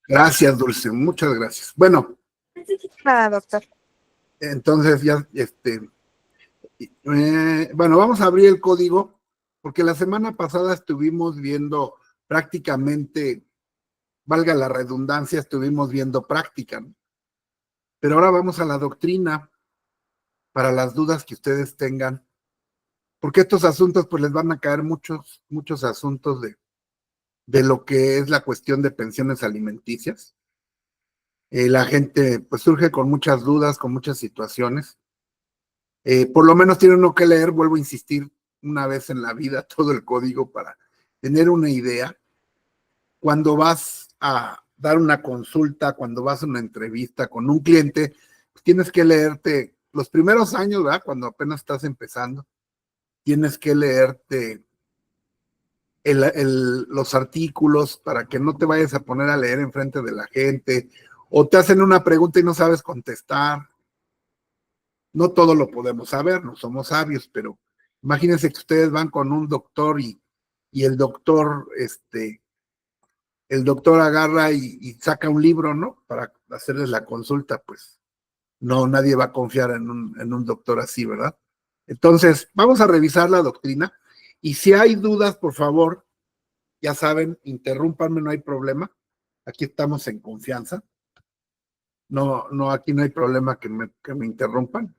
Gracias, Dulce, muchas gracias. Bueno, Nada, doctor. entonces ya, bueno, vamos a abrir el código, porque la semana pasada estuvimos viendo prácticamente, valga la redundancia, estuvimos viendo práctica, ¿no? Pero ahora vamos a la doctrina para las dudas que ustedes tengan, porque estos asuntos pues les van a caer muchos asuntos de lo que es la cuestión de pensiones alimenticias. La gente pues surge con muchas dudas, con muchas situaciones. Por lo menos tiene uno que leer, vuelvo a insistir, una vez en la vida todo el código para tener una idea. Cuando vas a dar una consulta, cuando vas a una entrevista con un cliente, pues tienes que leerte los primeros años, ¿verdad? Cuando apenas estás empezando, tienes que leerte los artículos para que no te vayas a poner a leer enfrente de la gente, o te hacen una pregunta y no sabes contestar. No todo lo podemos saber, no somos sabios, pero imagínense que ustedes van con un doctor y el doctor agarra y saca un libro, ¿no? Para hacerles la consulta, pues no, nadie va a confiar en un doctor así, ¿verdad? Entonces, vamos a revisar la doctrina y si hay dudas, por favor, ya saben, interrúmpanme, no hay problema. Aquí estamos en confianza. No, aquí no hay problema que me interrumpan.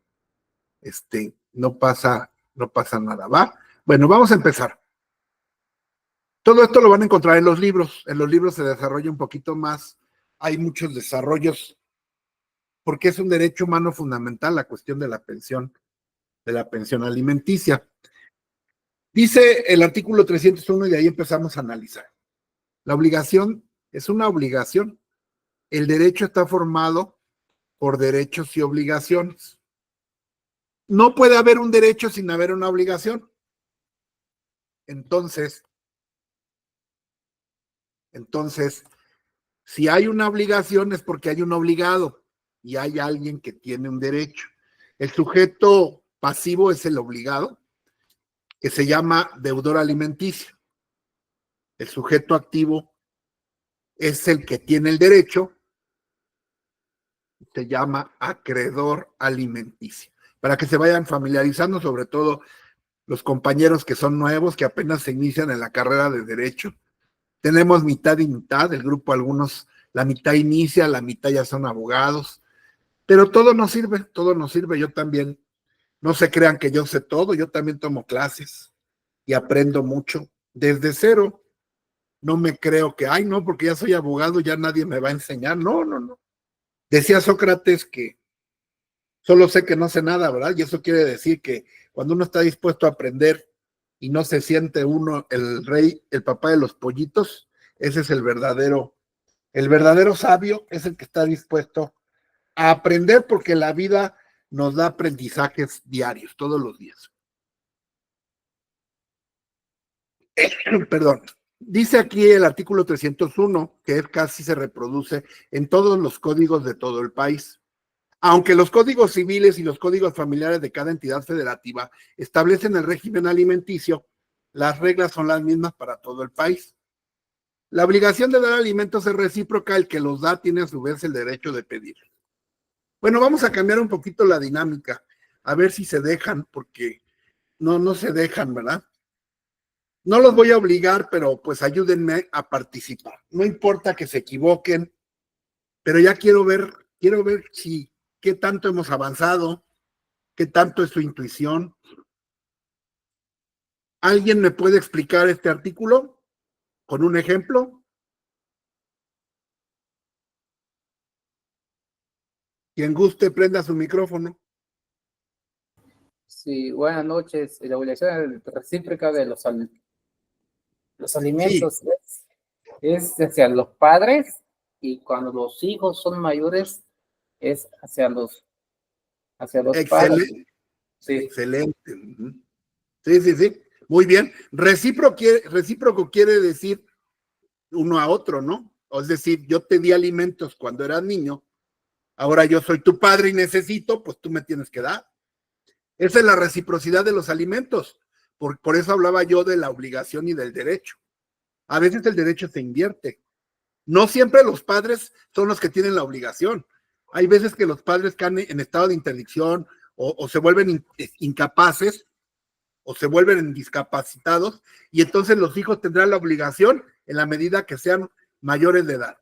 No pasa nada, ¿va? Bueno, vamos a empezar. Todo esto lo van a encontrar en los libros se desarrolla un poquito más, hay muchos desarrollos, porque es un derecho humano fundamental la cuestión de la pensión alimenticia. Dice el artículo 301 y de ahí empezamos a analizar. La obligación es una obligación. El derecho está formado por derechos y obligaciones. No puede haber un derecho sin haber una obligación. Entonces, si hay una obligación es porque hay un obligado y hay alguien que tiene un derecho. El sujeto pasivo es el obligado, que se llama deudor alimenticio. El sujeto activo es el que tiene el derecho, se llama acreedor alimenticio. Para que se vayan familiarizando, sobre todo los compañeros que son nuevos, que apenas se inician en la carrera de derecho. Tenemos mitad y mitad, el grupo algunos, la mitad inicia, la mitad ya son abogados, pero todo nos sirve, yo también, no se crean que yo sé todo, yo también tomo clases y aprendo mucho desde cero. No me creo que, ay, no, porque ya soy abogado, ya nadie me va a enseñar. No. Decía Sócrates que solo sé que no sé nada, ¿verdad? Y eso quiere decir que cuando uno está dispuesto a aprender y no se siente uno el rey, el papá de los pollitos, ese es el verdadero sabio, es el que está dispuesto a aprender, porque la vida nos da aprendizajes diarios, todos los días. Perdón. Dice aquí el artículo 301, que casi se reproduce en todos los códigos de todo el país. Aunque los códigos civiles y los códigos familiares de cada entidad federativa establecen el régimen alimenticio, las reglas son las mismas para todo el país. La obligación de dar alimentos es recíproca, el que los da tiene a su vez el derecho de pedir. Bueno, vamos a cambiar un poquito la dinámica, a ver si se dejan, porque no se dejan, ¿verdad? No los voy a obligar, pero pues ayúdenme a participar. No importa que se equivoquen, pero ya quiero ver si qué tanto hemos avanzado, qué tanto es su intuición. ¿Alguien me puede explicar este artículo con un ejemplo? Quien guste, prenda su micrófono. Sí, buenas noches. La obligación recíproca de los alimentos Sí. es hacia los padres, y cuando los hijos son mayores es hacia los padres. Sí. Excelente. Sí. Muy bien. Recíproco quiere decir uno a otro, ¿no? Es decir, yo te di alimentos cuando eras niño, ahora yo soy tu padre y necesito, pues tú me tienes que dar. Esa es la reciprocidad de los alimentos. Por eso hablaba yo de la obligación y del derecho. A veces el derecho se invierte No siempre los padres son los que tienen la obligación. Hay veces que los padres caen en estado de interdicción o se vuelven incapaces o se vuelven discapacitados y entonces los hijos tendrán la obligación en la medida que sean mayores de edad.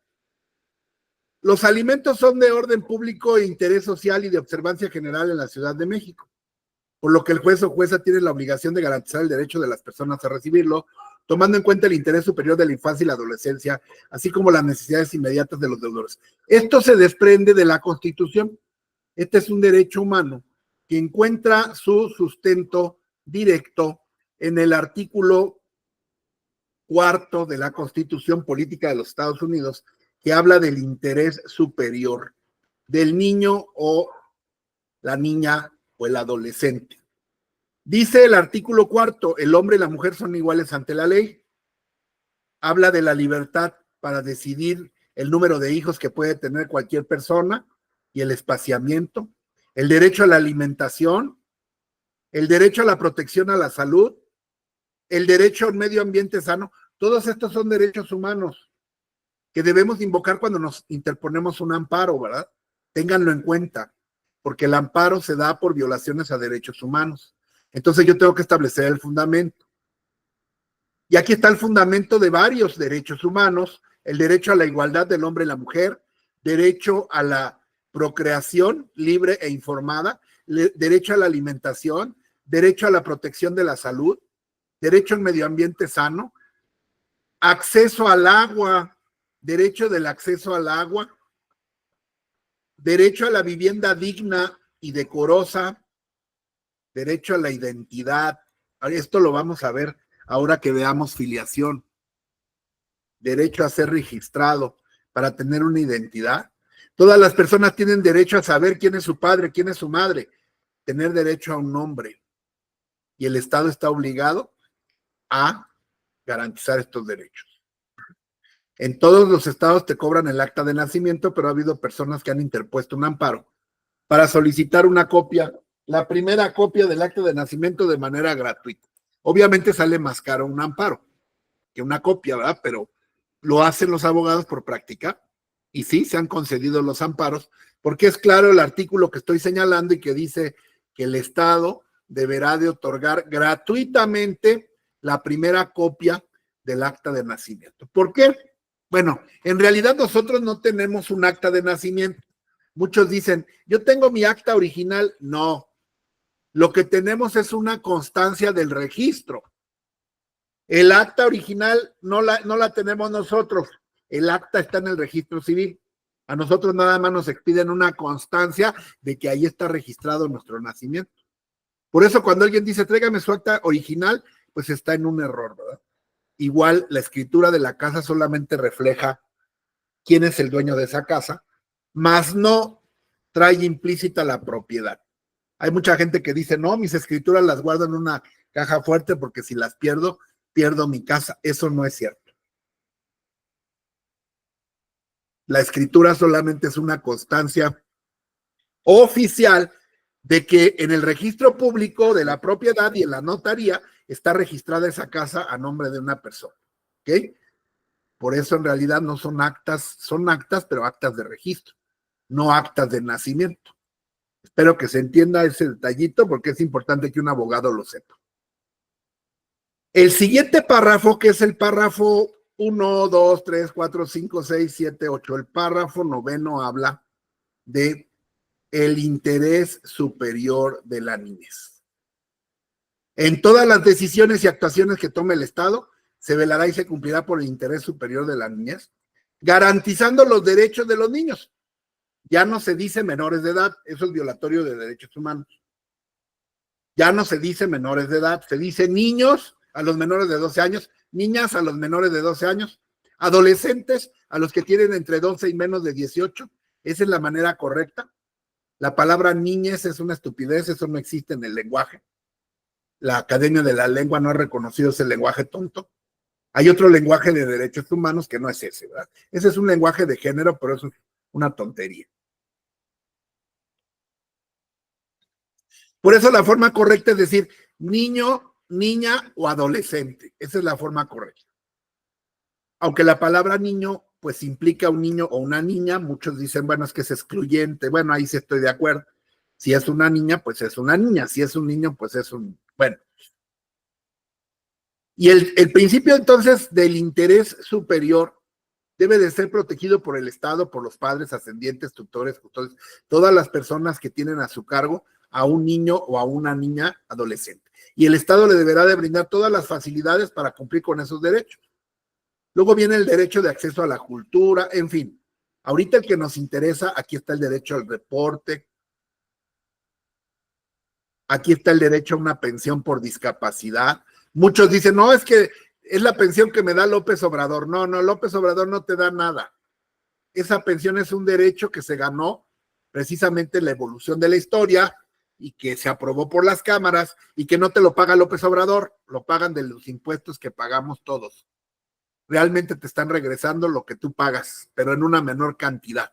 Los alimentos son de orden público e interés social y de observancia general en la Ciudad de México, por lo que el juez o jueza tiene la obligación de garantizar el derecho de las personas a recibirlo, tomando en cuenta el interés superior de la infancia y la adolescencia, así como las necesidades inmediatas de los deudores. Esto se desprende de la Constitución. Este es un derecho humano que encuentra su sustento directo en el artículo 4 de la Constitución Política de los Estados Unidos, que habla del interés superior del niño o la niña o el adolescente. Dice el artículo 4, el hombre y la mujer son iguales ante la ley. Habla de la libertad para decidir el número de hijos que puede tener cualquier persona y el espaciamiento, el derecho a la alimentación, el derecho a la protección a la salud, el derecho a un medio ambiente sano. Todos estos son derechos humanos que debemos invocar cuando nos interponemos un amparo, ¿verdad? Ténganlo en cuenta, porque el amparo se da por violaciones a derechos humanos. Entonces yo tengo que establecer el fundamento. Y aquí está el fundamento de varios derechos humanos: el derecho a la igualdad del hombre y la mujer, derecho a la procreación libre e informada, derecho a la alimentación, derecho a la protección de la salud, derecho al medio ambiente sano, acceso al agua, derecho del acceso al agua, derecho a la vivienda digna y decorosa, derecho a la identidad. Esto lo vamos a ver ahora que veamos filiación. Derecho a ser registrado para tener una identidad. Todas las personas tienen derecho a saber quién es su padre, quién es su madre, tener derecho a un nombre. Y el Estado está obligado a garantizar estos derechos. En todos los estados te cobran el acta de nacimiento, pero ha habido personas que han interpuesto un amparo para solicitar una copia, la primera copia del acta de nacimiento de manera gratuita. Obviamente sale más caro un amparo que una copia, ¿verdad? Pero lo hacen los abogados por práctica y sí, se han concedido los amparos, porque es claro el artículo que estoy señalando y que dice que el Estado deberá de otorgar gratuitamente la primera copia del acta de nacimiento. ¿Por qué? Bueno, en realidad nosotros no tenemos un acta de nacimiento. Muchos dicen, yo tengo mi acta original. No, lo que tenemos es una constancia del registro. El acta original no la tenemos nosotros. El acta está en el registro civil. A nosotros nada más nos expiden una constancia de que ahí está registrado nuestro nacimiento. Por eso cuando alguien dice, tráigame su acta original, pues está en un error, ¿verdad? Igual la escritura de la casa solamente refleja quién es el dueño de esa casa, más no trae implícita la propiedad. Hay mucha gente que dice, no, mis escrituras las guardo en una caja fuerte porque si las pierdo, pierdo mi casa. Eso no es cierto. La escritura solamente es una constancia oficial de que en el registro público de la propiedad y en la notaría está registrada esa casa a nombre de una persona. ¿Ok? Por eso en realidad no son actas, son actas, pero actas de registro, no actas de nacimiento. Espero que se entienda ese detallito porque es importante que un abogado lo sepa. El siguiente párrafo, que es el párrafo 1, 2, 3, 4, 5, 6, 7, 8, el párrafo 9 habla de el interés superior de la niñez. En todas las decisiones y actuaciones que tome el Estado, se velará y se cumplirá por el interés superior de la niñez, garantizando los derechos de los niños. Ya no se dice menores de edad, eso es violatorio de derechos humanos. Ya no se dice menores de edad, se dice niños a los menores de 12 años, niñas a los menores de 12 años, adolescentes a los que tienen entre 12 y menos de 18. Esa es la manera correcta. La palabra niñez es una estupidez, eso no existe en el lenguaje. La Academia de la Lengua no ha reconocido ese lenguaje tonto. Hay otro lenguaje de derechos humanos que no es ese, ¿verdad? Ese es un lenguaje de género, pero eso es una tontería. Por eso la forma correcta es decir niño, niña o adolescente. Esa es la forma correcta. Aunque la palabra niño pues implica un niño o una niña. Muchos dicen, bueno, es que es excluyente. Bueno, ahí sí estoy de acuerdo. Si es una niña, pues es una niña. Si es un niño, pues es un... Bueno. Y el principio entonces del interés superior debe de ser protegido por el Estado, por los padres, ascendientes, tutores, todas las personas que tienen a su cargo a un niño o a una niña adolescente. Y el Estado le deberá de brindar todas las facilidades para cumplir con esos derechos. Luego viene el derecho de acceso a la cultura, en fin. Ahorita el que nos interesa, aquí está el derecho al reporte, aquí está el derecho a una pensión por discapacidad. Muchos dicen, no, es que es la pensión que me da López Obrador. No, López Obrador no te da nada. Esa pensión es un derecho que se ganó precisamente en la evolución de la historia y que se aprobó por las cámaras y que no te lo paga López Obrador, lo pagan de los impuestos que pagamos todos. Realmente te están regresando lo que tú pagas, pero en una menor cantidad.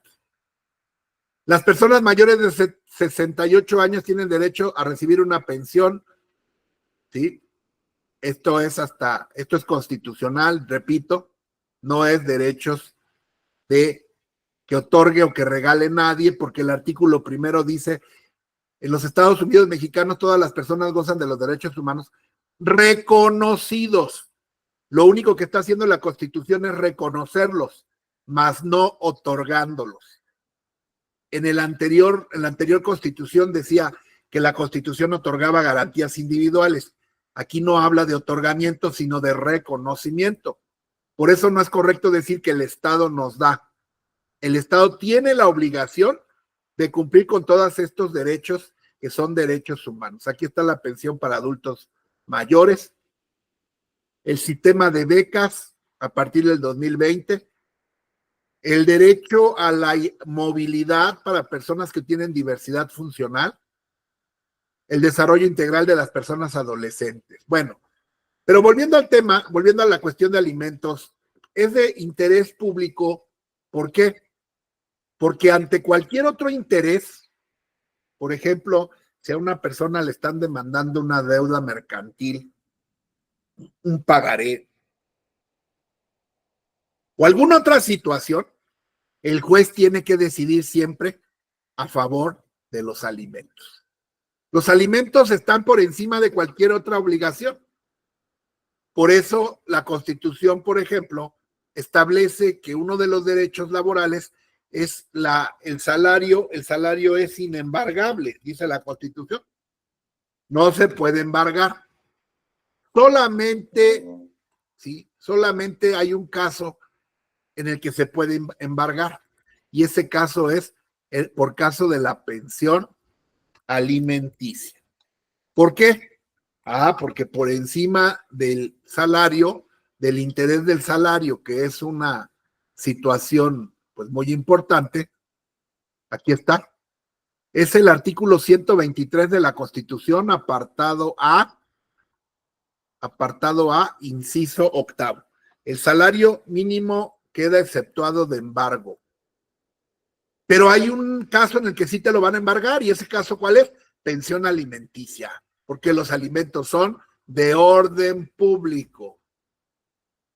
Las personas mayores de 68 años tienen derecho a recibir una pensión, ¿sí? Esto es constitucional, repito, no es derechos de que otorgue o que regale nadie, porque el artículo primero dice, en los Estados Unidos mexicanos todas las personas gozan de los derechos humanos reconocidos. Lo único que está haciendo la Constitución es reconocerlos, mas no otorgándolos. En la anterior Constitución decía que la Constitución otorgaba garantías individuales. Aquí no habla de otorgamiento, sino de reconocimiento. Por eso no es correcto decir que el Estado nos da. El Estado tiene la obligación de cumplir con todos estos derechos que son derechos humanos. Aquí está la pensión para adultos mayores, el sistema de becas a partir del 2020, el derecho a la movilidad para personas que tienen diversidad funcional, el desarrollo integral de las personas adolescentes. Bueno, pero volviendo al tema, volviendo a la cuestión de alimentos, es de interés público. ¿Por qué? Porque ante cualquier otro interés, por ejemplo, si a una persona le están demandando una deuda mercantil, un pagaré o alguna otra situación, el juez tiene que decidir siempre a favor de los alimentos. Los alimentos están por encima de cualquier otra obligación. Por eso la Constitución, por ejemplo, establece que uno de los derechos laborales es el salario. El salario es inembargable, dice la Constitución. No se puede embargar. Solamente hay un caso en el que se puede embargar, y ese caso es por caso de la pensión alimenticia. ¿Por qué? Porque por encima del salario, del interés del salario, que es una situación pues muy importante, aquí está, es el artículo 123 de la Constitución, apartado A, inciso octavo. El salario mínimo queda exceptuado de embargo. Pero hay un caso en el que sí te lo van a embargar, y ese caso, ¿cuál es? Pensión alimenticia, porque los alimentos son de orden público.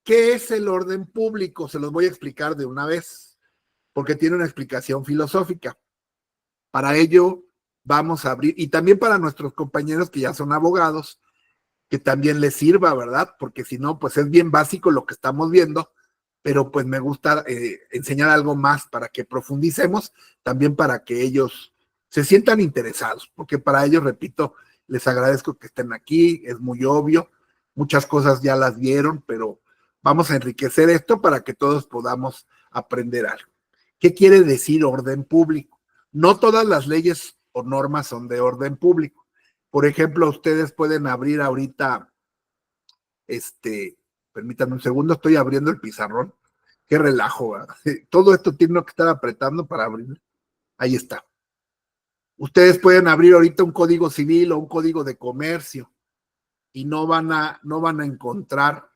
¿Qué es el orden público? Se los voy a explicar de una vez, porque tiene una explicación filosófica. Para ello vamos a abrir, y también para nuestros compañeros que ya son abogados, que también les sirva, ¿verdad? Porque si no, pues es bien básico lo que estamos viendo, pero pues me gusta enseñar algo más para que profundicemos, también para que ellos se sientan interesados, porque para ellos, repito, les agradezco que estén aquí, es muy obvio, muchas cosas ya las vieron, pero vamos a enriquecer esto para que todos podamos aprender algo. ¿Qué quiere decir orden público? No todas las leyes o normas son de orden público. Por ejemplo, ustedes pueden abrir ahorita, permítanme un segundo, estoy abriendo el pizarrón. Qué relajo, ¿verdad? Todo esto tiene que estar apretando para abrir. Ahí está. Ustedes pueden abrir ahorita un código civil o un código de comercio y no van a encontrar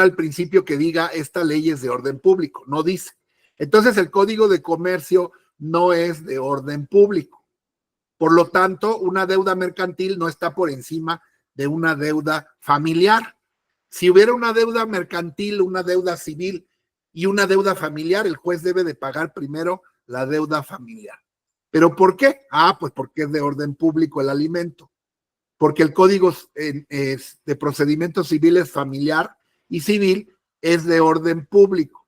al principio que diga esta ley es de orden público, no dice. Entonces el código de comercio no es de orden público. Por lo tanto, una deuda mercantil no está por encima de una deuda familiar. Si hubiera una deuda mercantil, una deuda civil y una deuda familiar. El juez debe de pagar primero la deuda familiar. ¿Pero por qué? Pues porque es de orden público el alimento. Porque el Código de Procedimientos Civiles familiar y civil es de orden público.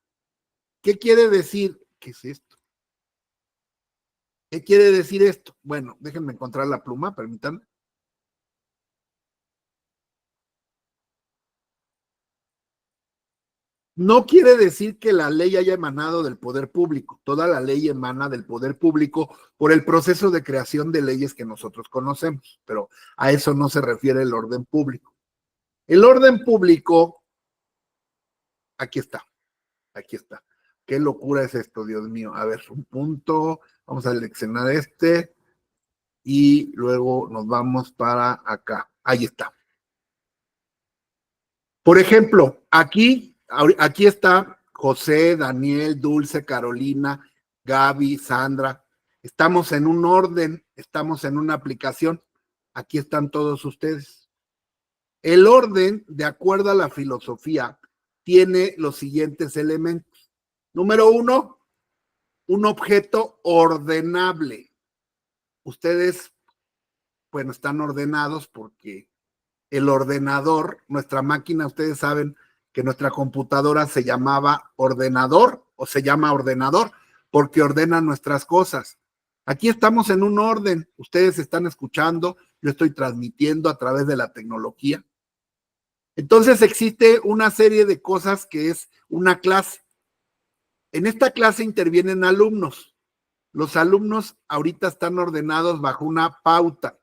¿Qué quiere decir? ¿Qué es esto? ¿Qué quiere decir esto? Bueno, déjenme encontrar la pluma, permítanme. No quiere decir que la ley haya emanado del poder público. Toda la ley emana del poder público por el proceso de creación de leyes que nosotros conocemos, pero a eso no se refiere el orden público. El orden público, aquí está. Qué locura es esto, Dios mío. A ver, un punto, vamos a seleccionar este y luego nos vamos para acá. Ahí está. Por ejemplo, aquí está José, Daniel, Dulce, Carolina, Gaby, Sandra. Estamos en un orden, estamos en una aplicación. Aquí están todos ustedes. El orden, de acuerdo a la filosofía, tiene los siguientes elementos. Número 1, un objeto ordenable. Ustedes, bueno, están ordenados porque el ordenador, nuestra máquina, ustedes saben que nuestra computadora se llamaba ordenador o se llama ordenador porque ordena nuestras cosas. Aquí estamos en un orden, ustedes están escuchando, yo estoy transmitiendo a través de la tecnología. Entonces existe una serie de cosas que es una clase. En esta clase intervienen alumnos. Los alumnos ahorita están ordenados bajo una pauta.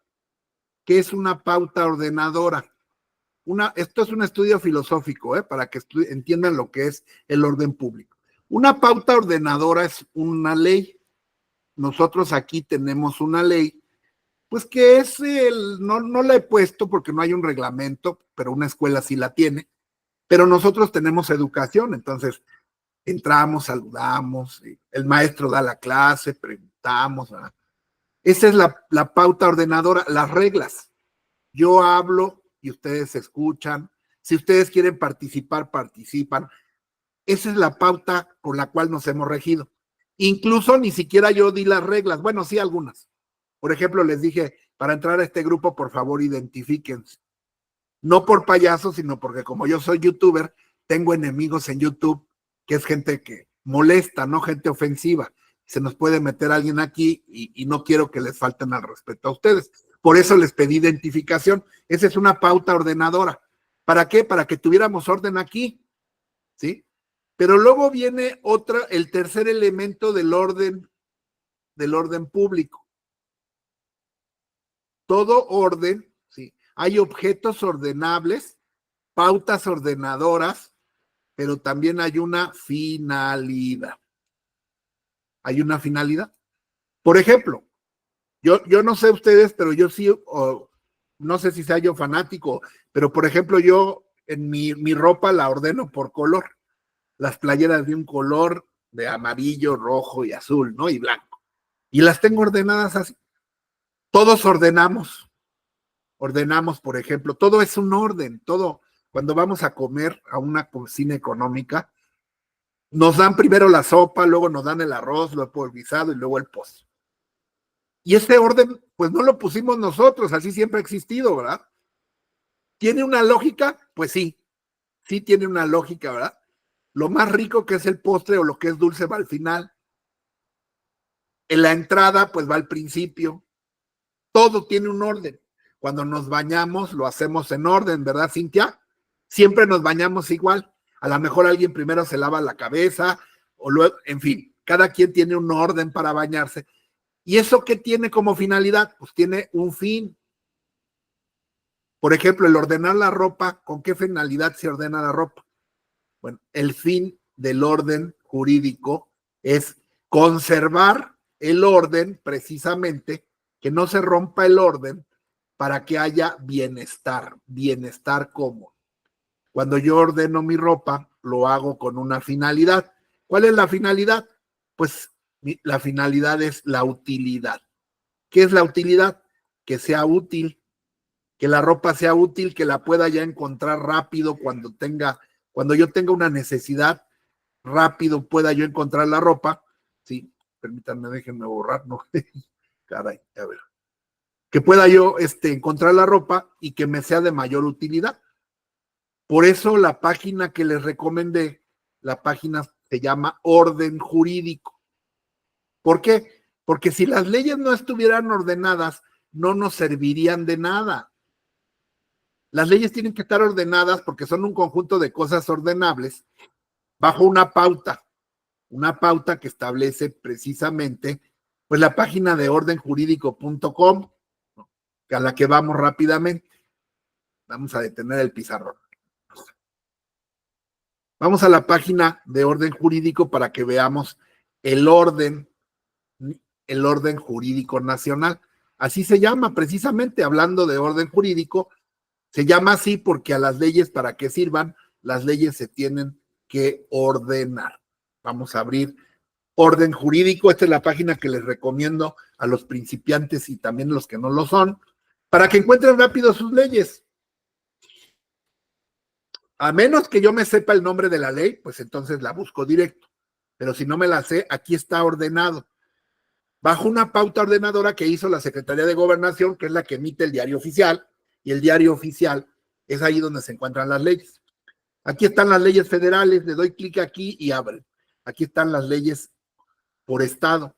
¿Qué es una pauta ordenadora? Esto es un estudio filosófico, para que entiendan lo que es el orden público. Una pauta ordenadora es una ley. Nosotros aquí tenemos una ley, pues que es no la he puesto porque no hay un reglamento, pero una escuela sí la tiene, pero nosotros tenemos educación, entonces entramos, saludamos, el maestro da la clase, preguntamos, ¿verdad? Esa es la pauta ordenadora, las reglas. Yo hablo y ustedes escuchan. Si ustedes quieren participar, participan. Esa es la pauta por la cual nos hemos regido. Incluso ni siquiera yo di las reglas. Bueno, sí, algunas. Por ejemplo, les dije, para entrar a este grupo, por favor, identifíquense. No por payaso, sino porque como yo soy youtuber, tengo enemigos en YouTube, que es gente que molesta, no gente ofensiva. Se nos puede meter alguien aquí y no quiero que les falten al respeto a ustedes. Por eso les pedí identificación. Esa es una pauta ordenadora. ¿Para qué? Para que tuviéramos orden aquí, ¿sí? Pero luego viene el tercer elemento del orden público. Todo orden, ¿sí? Hay objetos ordenables, pautas ordenadoras, pero también hay una finalidad. Hay una finalidad. Por ejemplo, yo no sé ustedes, pero yo sí, no sé si sea yo fanático, pero por ejemplo yo en mi ropa la ordeno por color. Las playeras de un color de amarillo, rojo y azul, ¿no? Y blanco. Y las tengo ordenadas así. Todos ordenamos, por ejemplo, todo es un orden, todo. Cuando vamos a comer a una cocina económica, nos dan primero la sopa, luego nos dan el arroz, luego el guisado y luego el postre. Y este orden, pues no lo pusimos nosotros, así siempre ha existido, ¿verdad? ¿Tiene una lógica? Pues sí tiene una lógica, ¿verdad? Lo más rico que es el postre o lo que es dulce va al final. En la entrada, pues va al principio. Todo tiene un orden. Cuando nos bañamos, lo hacemos en orden, ¿verdad, Cintia? Siempre nos bañamos igual. A lo mejor alguien primero se lava la cabeza, o luego, en fin, cada quien tiene un orden para bañarse. ¿Y eso qué tiene como finalidad? Pues tiene un fin. Por ejemplo, el ordenar la ropa, ¿con qué finalidad se ordena la ropa? Bueno, el fin del orden jurídico es conservar el orden, precisamente, que no se rompa el orden para que haya bienestar cómodo. Cuando yo ordeno mi ropa, lo hago con una finalidad. ¿Cuál es la finalidad? Pues la finalidad es la utilidad. ¿Qué es la utilidad? Que sea útil, que la ropa sea útil, que la pueda ya encontrar rápido cuando yo tenga una necesidad. rápido pueda yo encontrar la ropa, sí, permítanme, déjenme borrar, no, caray, a ver, que pueda yo encontrar la ropa y que me sea de mayor utilidad. Por eso la página que les recomendé, la página se llama Orden Jurídico. ¿Por qué? Porque si las leyes no estuvieran ordenadas, no nos servirían de nada. Las leyes tienen que estar ordenadas porque son un conjunto de cosas ordenables bajo una pauta que establece precisamente pues la página de ordenjurídico.com, a la que vamos rápidamente. Vamos a detener el pizarrón. Vamos a la página de orden jurídico para que veamos el orden jurídico nacional. Así se llama, precisamente hablando de orden jurídico, se llama así porque a las leyes, para que sirvan, las leyes se tienen que ordenar. Vamos a abrir orden jurídico. Esta es la página que les recomiendo a los principiantes y también los que no lo son, para que encuentren rápido sus leyes. A menos que yo me sepa el nombre de la ley, pues entonces la busco directo. Pero si no me la sé, aquí está ordenado. Bajo una pauta ordenadora que hizo la Secretaría de Gobernación, que es la que emite el Diario Oficial, y el Diario Oficial es ahí donde se encuentran las leyes. Aquí están las leyes federales, le doy clic aquí y abre. Aquí están las leyes por estado.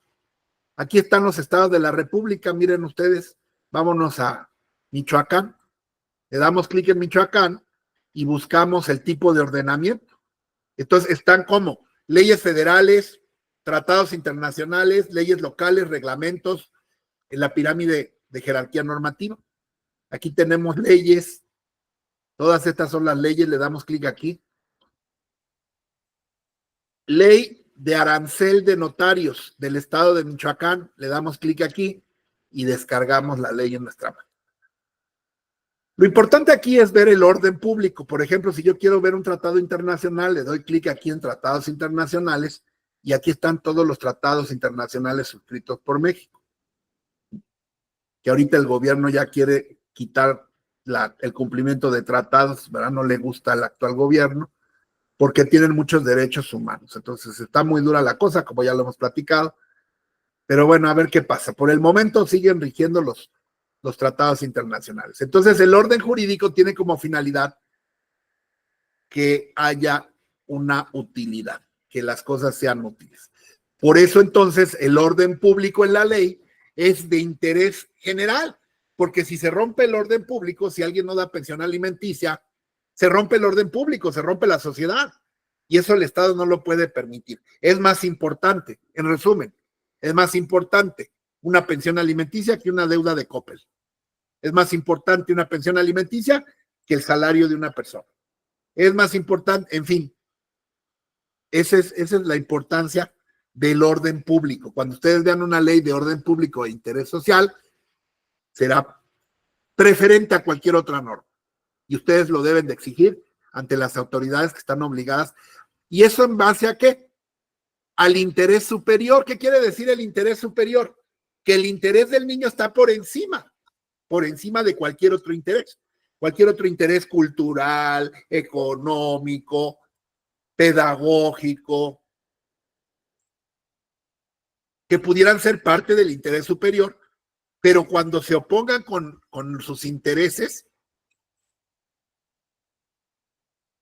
Aquí están los estados de la República, miren ustedes, vámonos a Michoacán. Le damos clic en Michoacán y buscamos el tipo de ordenamiento. Entonces están como leyes federales, tratados internacionales, leyes locales, reglamentos, en la pirámide de jerarquía normativa. Aquí tenemos leyes, todas estas son las leyes, le damos clic aquí. Ley de arancel de notarios del estado de Michoacán, le damos clic aquí y descargamos la ley en nuestra mano. Lo importante aquí es ver el orden público. Por ejemplo, si yo quiero ver un tratado internacional, le doy clic aquí en tratados internacionales y aquí están todos los tratados internacionales suscritos por México. Que ahorita el gobierno ya quiere quitar el cumplimiento de tratados, ¿verdad? No le gusta al actual gobierno porque tienen muchos derechos humanos. Entonces está muy dura la cosa, como ya lo hemos platicado. Pero bueno, a ver qué pasa. Por el momento siguen rigiendo los tratados internacionales. Entonces, el orden jurídico tiene como finalidad que haya una utilidad, que las cosas sean útiles. Por eso, entonces, el orden público en la ley es de interés general, porque si se rompe el orden público, si alguien no da pensión alimenticia, se rompe el orden público, se rompe la sociedad, y eso el Estado no lo puede permitir. Es más importante, en resumen, es más importante una pensión alimenticia que una deuda de Coppel. Es más importante una pensión alimenticia que el salario de una persona. Es más importante, en fin, esa es la importancia del orden público. Cuando ustedes vean una ley de orden público e interés social, será preferente a cualquier otra norma. Y ustedes lo deben de exigir ante las autoridades que están obligadas. ¿Y eso en base a qué? Al interés superior. ¿Qué quiere decir el interés superior? Que el interés del niño está por encima de cualquier otro interés cultural, económico, pedagógico, que pudieran ser parte del interés superior, pero cuando se opongan con sus intereses,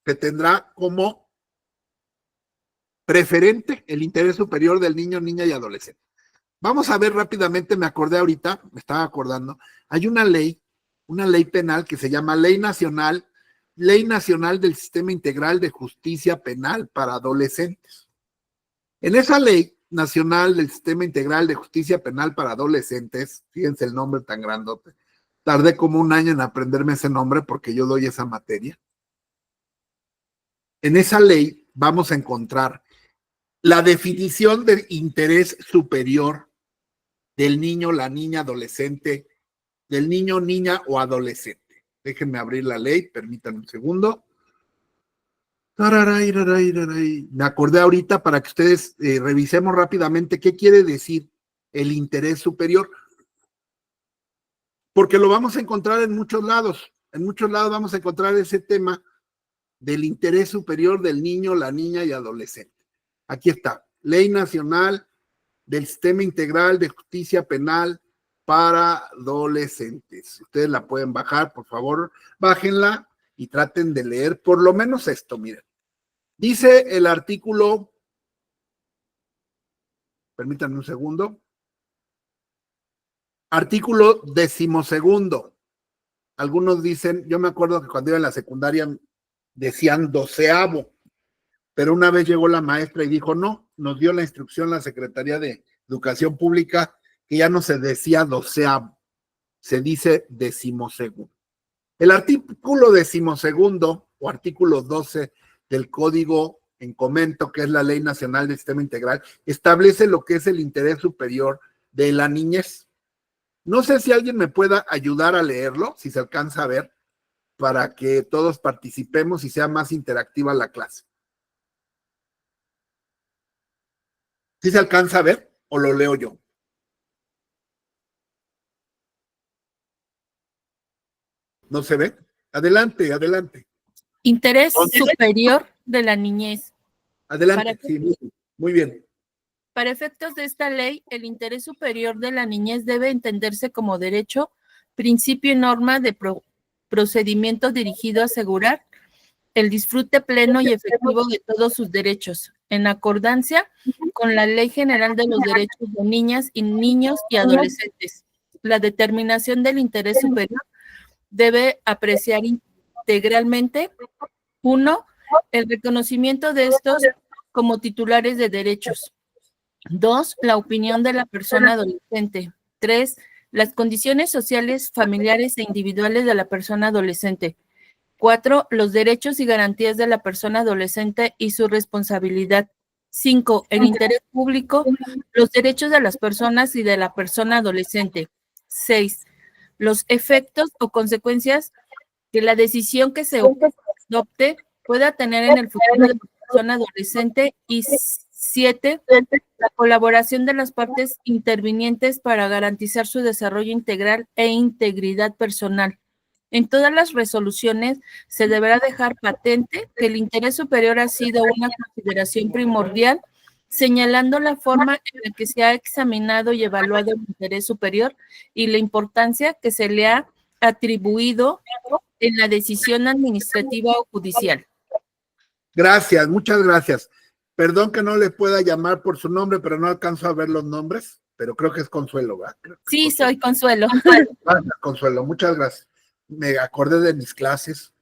se tendrá como preferente el interés superior del niño, niña y adolescente. Vamos a ver rápidamente, me acordé ahorita, me estaba acordando, hay una ley penal que se llama Ley Nacional del Sistema Integral de Justicia Penal para Adolescentes. En esa Ley Nacional del Sistema Integral de Justicia Penal para Adolescentes, fíjense el nombre tan grandote, tardé como un año en aprenderme ese nombre porque yo doy esa materia. En esa ley vamos a encontrar la definición de interés superior del niño, la niña, adolescente, del niño, niña o adolescente. Déjenme abrir la ley, permítanme un segundo. Me acordé ahorita para que ustedes revisemos rápidamente qué quiere decir el interés superior, porque lo vamos a encontrar en muchos lados. En muchos lados vamos a encontrar ese tema del interés superior del niño, la niña y adolescente. Aquí está, Ley Nacional del Sistema Integral de Justicia Penal para Adolescentes. Ustedes la pueden bajar, por favor, bájenla y traten de leer por lo menos esto, miren. Dice el artículo, permítanme un segundo, artículo 12º. Algunos dicen, yo me acuerdo que cuando iba en la secundaria decían 12º, pero una vez llegó la maestra y dijo, no, nos dio la instrucción la Secretaría de Educación Pública que ya no se decía 12º, se dice 12º. El artículo 12º o artículo 12 del Código en Comento, que es la Ley Nacional del Sistema Integral, establece lo que es el interés superior de la niñez. No sé si alguien me pueda ayudar a leerlo, si se alcanza a ver, para que todos participemos y sea más interactiva la clase. ¿Sí se alcanza a ver o lo leo yo? ¿No se ve? Adelante, adelante. Interés superior de la niñez. Adelante, sí, muy bien. Para efectos de esta ley, el interés superior de la niñez debe entenderse como derecho, principio y norma de procedimiento dirigido a asegurar el disfrute pleno y efectivo de todos sus derechos, en acordancia con la Ley General de los Derechos de Niñas y Niños y Adolescentes. La determinación del interés superior debe apreciar integralmente, 1, el reconocimiento de estos como titulares de derechos. 2, la opinión de la persona adolescente. 3, las condiciones sociales, familiares e individuales de la persona adolescente. 4, los derechos y garantías de la persona adolescente y su responsabilidad. 5, el interés público, los derechos de las personas y de la persona adolescente. 6, los efectos o consecuencias que la decisión que se adopte pueda tener en el futuro de la persona adolescente. Y 7, la colaboración de las partes intervinientes para garantizar su desarrollo integral e integridad personal. En todas las resoluciones se deberá dejar patente que el interés superior ha sido una consideración primordial, señalando la forma en la que se ha examinado y evaluado el interés superior y la importancia que se le ha atribuido en la decisión administrativa o judicial. Gracias, muchas gracias. Perdón que no le pueda llamar por su nombre, pero no alcanzo a ver los nombres, pero creo que es Consuelo, ¿verdad? Sí, soy Consuelo. Gracias, Consuelo, muchas gracias. Me acordé de mis clases.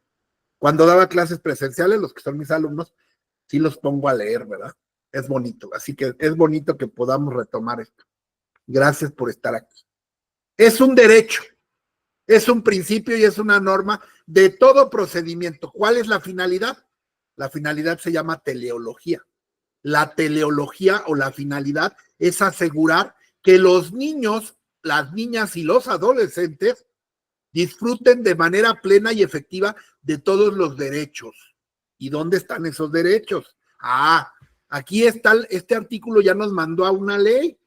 Cuando daba clases presenciales, los que son mis alumnos, sí los pongo a leer, ¿verdad? Es bonito, así que es bonito que podamos retomar esto. Gracias por estar aquí. Es un derecho, es un principio y es una norma de todo procedimiento. ¿Cuál es la finalidad? La finalidad se llama teleología. La teleología o la finalidad es asegurar que los niños, las niñas y los adolescentes disfruten de manera plena y efectiva de todos los derechos. ¿Y dónde están esos derechos? Aquí está, este artículo ya nos mandó a una ley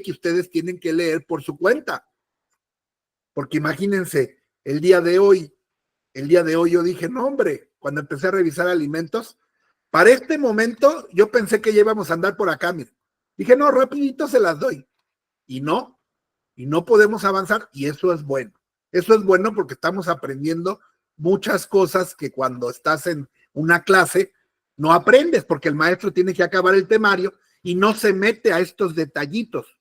que ustedes tienen que leer por su cuenta. Porque imagínense, el día de hoy yo dije, no hombre, cuando empecé a revisar alimentos, para este momento yo pensé que ya íbamos a andar por acá, miren. Dije, no, rapidito se las doy. Y no podemos avanzar y eso es bueno. Eso es bueno porque estamos aprendiendo muchas cosas que cuando estás en una clase no aprendes porque el maestro tiene que acabar el temario y no se mete a estos detallitos.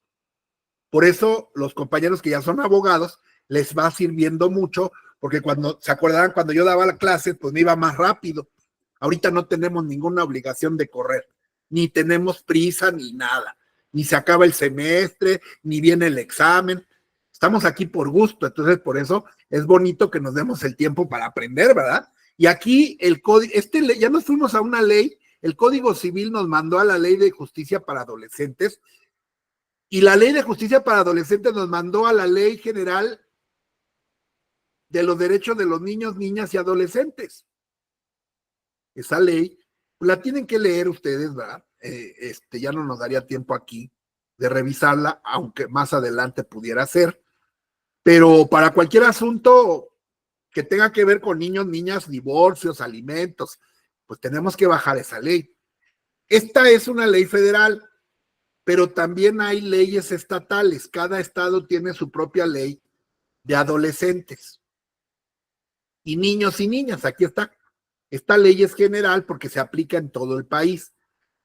Por eso los compañeros que ya son abogados les va sirviendo mucho porque cuando, ¿se acordarán? Cuando yo daba la clase, pues me iba más rápido. Ahorita no tenemos ninguna obligación de correr, ni tenemos prisa ni nada, ni se acaba el semestre, ni viene el examen. Estamos aquí por gusto, entonces por eso es bonito que nos demos el tiempo para aprender, ¿verdad? Y aquí el código, ya nos fuimos a una ley, el Código Civil nos mandó a la Ley de Justicia para Adolescentes, y la Ley de Justicia para Adolescentes nos mandó a la Ley General de los Derechos de los Niños, Niñas y Adolescentes. Esa ley, la tienen que leer ustedes, ¿verdad? Ya no nos daría tiempo aquí de revisarla, aunque más adelante pudiera ser, pero para cualquier asunto que tenga que ver con niños, niñas, divorcios, alimentos, pues tenemos que bajar esa ley. Esta es una ley federal, pero también hay leyes estatales. Cada estado tiene su propia ley de adolescentes y niños y niñas. Aquí está. Esta ley es general porque se aplica en todo el país,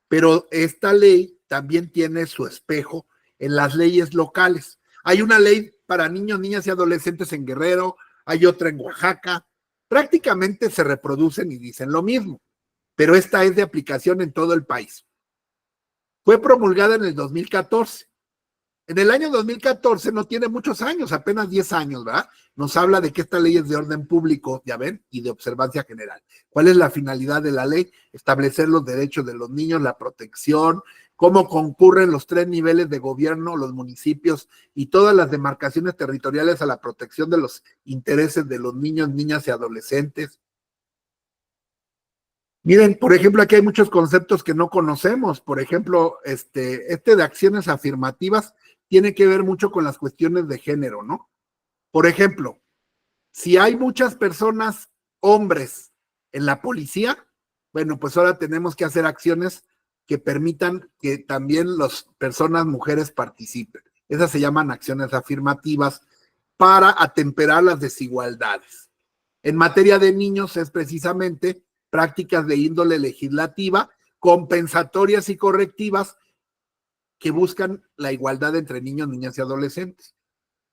pero esta ley también tiene su espejo en las leyes locales. Hay una ley para niños, niñas y adolescentes en Guerrero, hay otra en Oaxaca. Prácticamente se reproducen y dicen lo mismo, pero esta es de aplicación en todo el país. Fue promulgada en el 2014. En el año 2014, no tiene muchos años, apenas 10 años, ¿verdad? Nos habla de que esta ley es de orden público, ya ven, y de observancia general. ¿Cuál es la finalidad de la ley? Establecer los derechos de los niños, la protección, cómo concurren los 3 niveles de gobierno, los municipios y todas las demarcaciones territoriales a la protección de los intereses de los niños, niñas y adolescentes. Miren, por ejemplo, aquí hay muchos conceptos que no conocemos. Por ejemplo, este de acciones afirmativas tiene que ver mucho con las cuestiones de género, ¿no? Por ejemplo, si hay muchas personas, hombres, en la policía, bueno, pues ahora tenemos que hacer acciones que permitan que también las personas mujeres participen. Esas se llaman acciones afirmativas para atemperar las desigualdades. En materia de niños es precisamente prácticas de índole legislativa, compensatorias y correctivas que buscan la igualdad entre niños, niñas y adolescentes.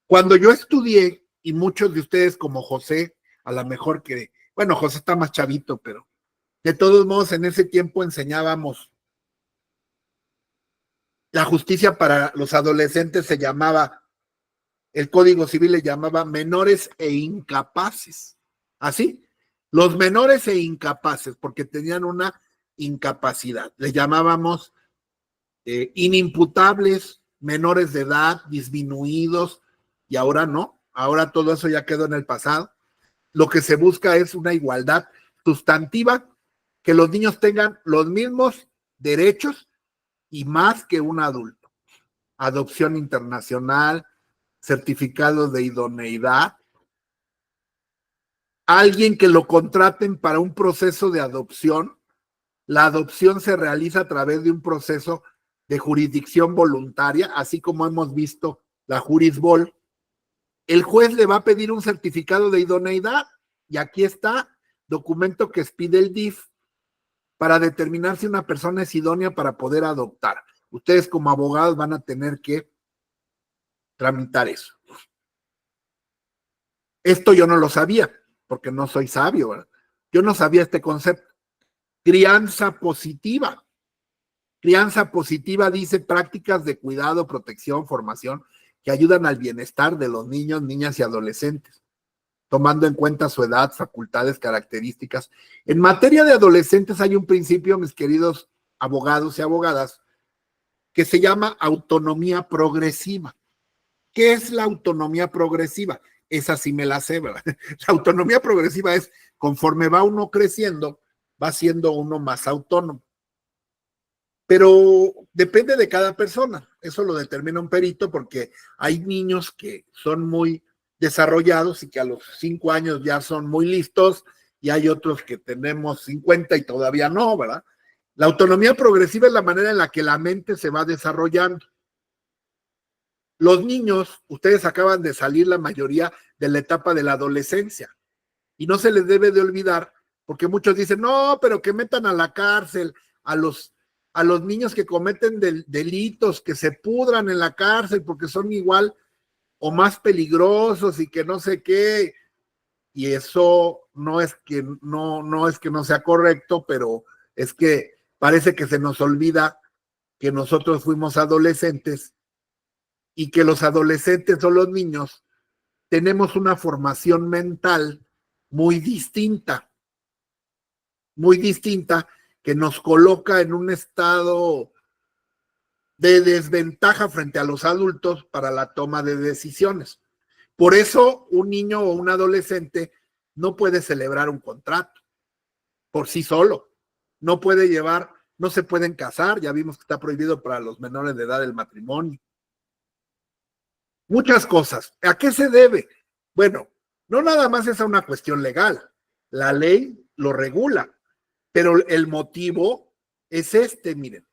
Cuando yo estudié, y muchos de ustedes como José, a lo mejor que, bueno, José está más chavito, pero de todos modos en ese tiempo enseñábamos la justicia para los adolescentes, se llamaba, el Código Civil le llamaba menores e incapaces. ¿Así? Los menores e incapaces, porque tenían una incapacidad. Le llamábamos inimputables, menores de edad, disminuidos, y ahora no. Ahora todo eso ya quedó en el pasado. Lo que se busca es una igualdad sustantiva, que los niños tengan los mismos derechos y más que un adulto. Adopción internacional, certificados de idoneidad, alguien que lo contraten para un proceso de adopción. La adopción se realiza a través de un proceso de jurisdicción voluntaria, así como hemos visto la Jurisbol. El juez le va a pedir un certificado de idoneidad y aquí está, documento que expide el DIF para determinar si una persona es idónea para poder adoptar. Ustedes como abogados van a tener que tramitar eso. Esto yo no lo sabía, porque no soy sabio, ¿verdad? Yo no sabía este concepto. Crianza positiva. Crianza positiva dice prácticas de cuidado, protección, formación que ayudan al bienestar de los niños, niñas y adolescentes, tomando en cuenta su edad, facultades, características. En materia de adolescentes hay un principio, mis queridos abogados y abogadas, que se llama autonomía progresiva. ¿Qué es la autonomía progresiva? Esa sí me la sé, ¿verdad? La autonomía progresiva es conforme va uno creciendo, va siendo uno más autónomo. Pero depende de cada persona. Eso lo determina un perito porque hay niños que son muy desarrollados y que a los 5 años ya son muy listos y hay otros que tenemos 50 y todavía no, ¿verdad? La autonomía progresiva es la manera en la que la mente se va desarrollando. Los niños, ustedes acaban de salir la mayoría de la etapa de la adolescencia y no se les debe de olvidar, porque muchos dicen, no, pero que metan a la cárcel a los niños que cometen delitos, que se pudran en la cárcel porque son igual o más peligrosos y que no sé qué. Y eso no es que no sea correcto, pero es que parece que se nos olvida que nosotros fuimos adolescentes y que los adolescentes o los niños tenemos una formación mental muy distinta, que nos coloca en un estado de desventaja frente a los adultos para la toma de decisiones. Por eso un niño o un adolescente no puede celebrar un contrato por sí solo, no se pueden casar, ya vimos que está prohibido para los menores de edad el matrimonio. Muchas cosas. ¿A qué se debe? Bueno, no nada más es una cuestión legal, la ley lo regula, pero el motivo es este, miren.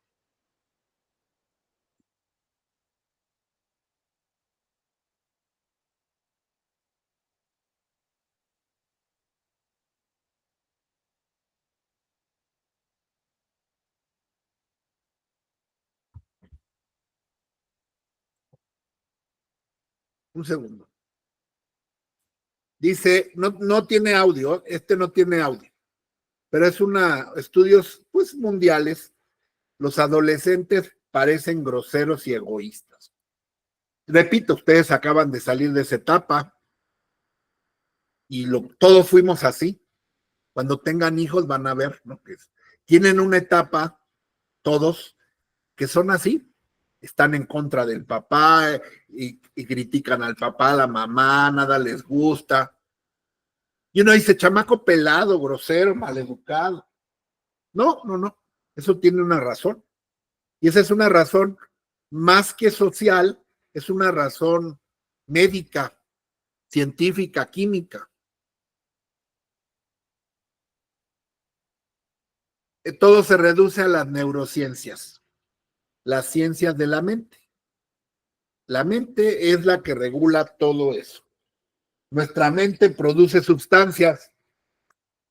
Un segundo. Dice, no tiene audio, este no tiene audio, pero es estudios pues mundiales. Los adolescentes parecen groseros y egoístas. Repito, ustedes acaban de salir de esa etapa y todos fuimos así. Cuando tengan hijos van a ver, ¿no? Que tienen una etapa, todos, que son así. Están en contra del papá y critican al papá, a la mamá, nada les gusta. Y uno dice, chamaco pelado, grosero, maleducado. No, no, no. Eso tiene una razón. Y esa es una razón más que social, es una razón médica, científica, química. Todo se reduce a las neurociencias, las ciencias de la mente. La mente es la que regula todo eso. Nuestra mente produce sustancias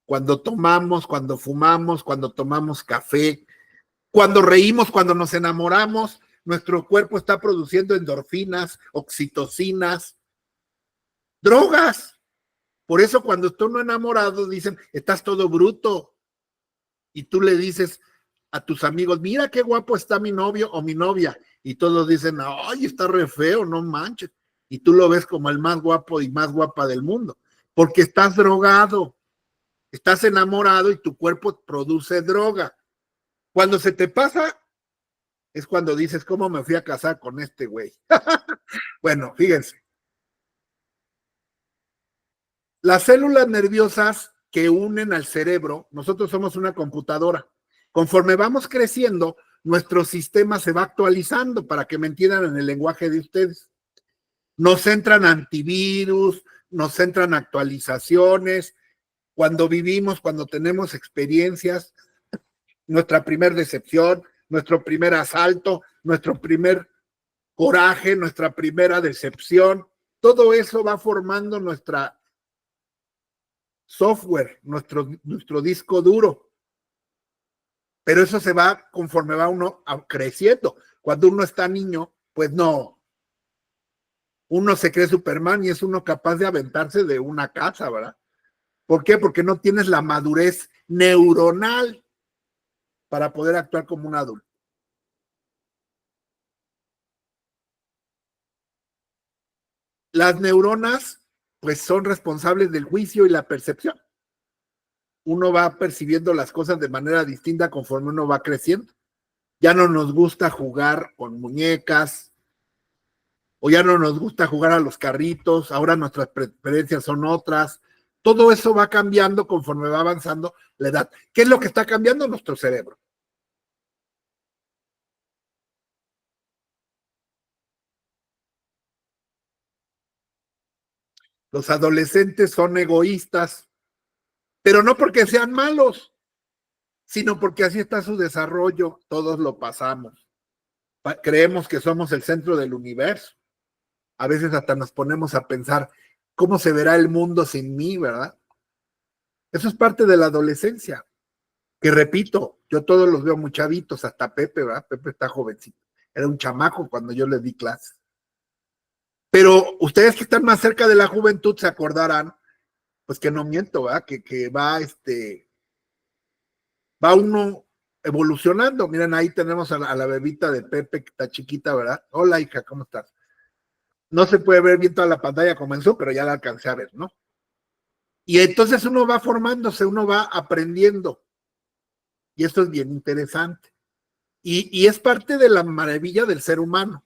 cuando tomamos, cuando fumamos, cuando tomamos café, cuando reímos, cuando nos enamoramos. Nuestro cuerpo está produciendo endorfinas, oxitocinas, drogas. Por eso cuando estás no enamorado dicen, estás todo bruto. Y tú le dices a tus amigos, mira qué guapo está mi novio o mi novia. Y todos dicen, ay, está re feo, no manches. Y tú lo ves como el más guapo y más guapa del mundo. Porque estás drogado, estás enamorado y tu cuerpo produce droga. Cuando se te pasa, es cuando dices, ¿cómo me fui a casar con este güey? Bueno, fíjense. Las células nerviosas que unen al cerebro, nosotros somos una computadora. Conforme vamos creciendo, nuestro sistema se va actualizando para que me entiendan en el lenguaje de ustedes. Nos entran antivirus, nos entran actualizaciones. Cuando vivimos, cuando tenemos experiencias, nuestra primer decepción, nuestro primer asalto, nuestro primer coraje, nuestra primera decepción, todo eso va formando nuestra software, nuestro disco duro. Pero eso se va conforme va uno creciendo. Cuando uno está niño, pues no. Uno se cree Superman y es uno capaz de aventarse de una casa, ¿verdad? ¿Por qué? Porque no tienes la madurez neuronal para poder actuar como un adulto. Las neuronas, pues son responsables del juicio y la percepción. Uno va percibiendo las cosas de manera distinta conforme uno va creciendo. Ya no nos gusta jugar con muñecas, o ya no nos gusta jugar a los carritos, ahora nuestras preferencias son otras. Todo eso va cambiando conforme va avanzando la edad. ¿Qué es lo que está cambiando? Nuestro cerebro. Los adolescentes son egoístas, pero no porque sean malos, sino porque así está su desarrollo, todos lo pasamos. Creemos que somos el centro del universo. A veces hasta nos ponemos a pensar, ¿cómo se verá el mundo sin mí, verdad? Eso es parte de la adolescencia, que repito, yo todos los veo muy chavitos, hasta Pepe, ¿verdad? Pepe está jovencito. Era un chamaco cuando yo le di clases. Pero ustedes que están más cerca de la juventud se acordarán, pues que no miento, ¿verdad? Que va uno evolucionando. Miren, ahí tenemos a la bebita de Pepe, que está chiquita, ¿verdad? Hola, hija, ¿cómo estás? No se puede ver bien toda la pantalla comenzó, pero ya la alcancé a ver, ¿no? Y entonces uno va formándose, uno va aprendiendo. Y esto es bien interesante. Y es parte de la maravilla del ser humano.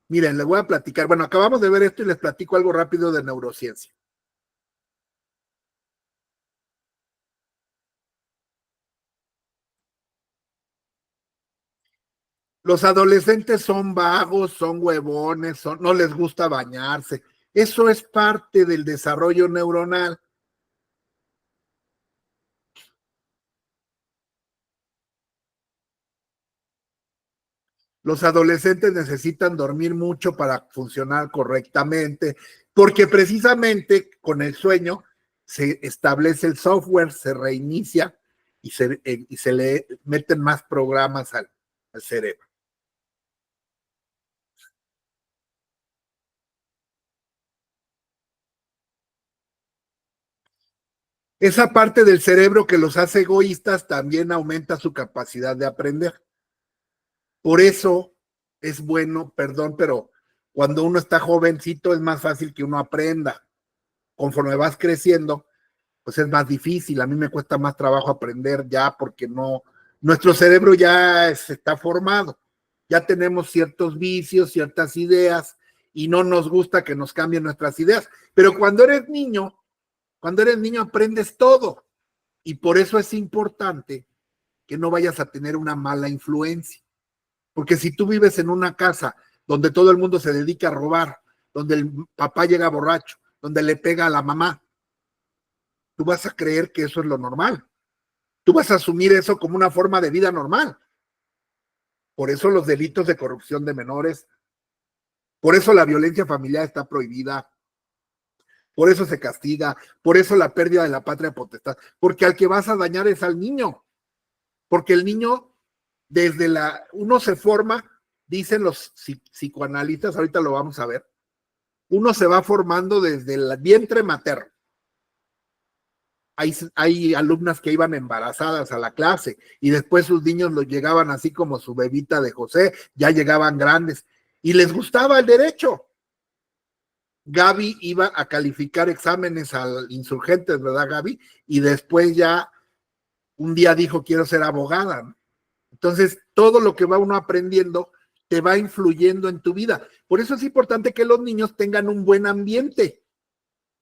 Miren, les voy a platicar. Bueno, acabamos de ver esto y les platico algo rápido de neurociencia. Los adolescentes son vagos, son huevones, no les gusta bañarse. Eso es parte del desarrollo neuronal. Los adolescentes necesitan dormir mucho para funcionar correctamente, porque precisamente con el sueño se establece el software, se reinicia y se le meten más programas al cerebro. Esa parte del cerebro que los hace egoístas también aumenta su capacidad de aprender. Por eso es bueno, perdón, pero cuando uno está jovencito es más fácil que uno aprenda. Conforme vas creciendo, pues es más difícil. A mí me cuesta más trabajo aprender ya porque nuestro cerebro ya está formado. Ya tenemos ciertos vicios, ciertas ideas y no nos gusta que nos cambien nuestras ideas. Pero cuando eres niño aprendes todo y por eso es importante que no vayas a tener una mala influencia. Porque si tú vives en una casa donde todo el mundo se dedica a robar, donde el papá llega borracho, donde le pega a la mamá, tú vas a creer que eso es lo normal. Tú vas a asumir eso como una forma de vida normal. Por eso los delitos de corrupción de menores, por eso la violencia familiar está prohibida, por eso se castiga, por eso la pérdida de la patria potestad, porque al que vas a dañar es al niño, porque el niño uno se forma, dicen los psicoanalistas, ahorita lo vamos a ver, uno se va formando desde el vientre materno. Hay alumnas que iban embarazadas a la clase y después sus niños los llegaban así como su bebita de José, ya llegaban grandes y les gustaba el derecho. Gaby iba a calificar exámenes al Insurgentes, ¿verdad, Gaby? Y después ya un día dijo, quiero ser abogada, ¿no? Entonces, todo lo que va uno aprendiendo te va influyendo en tu vida. Por eso es importante que los niños tengan un buen ambiente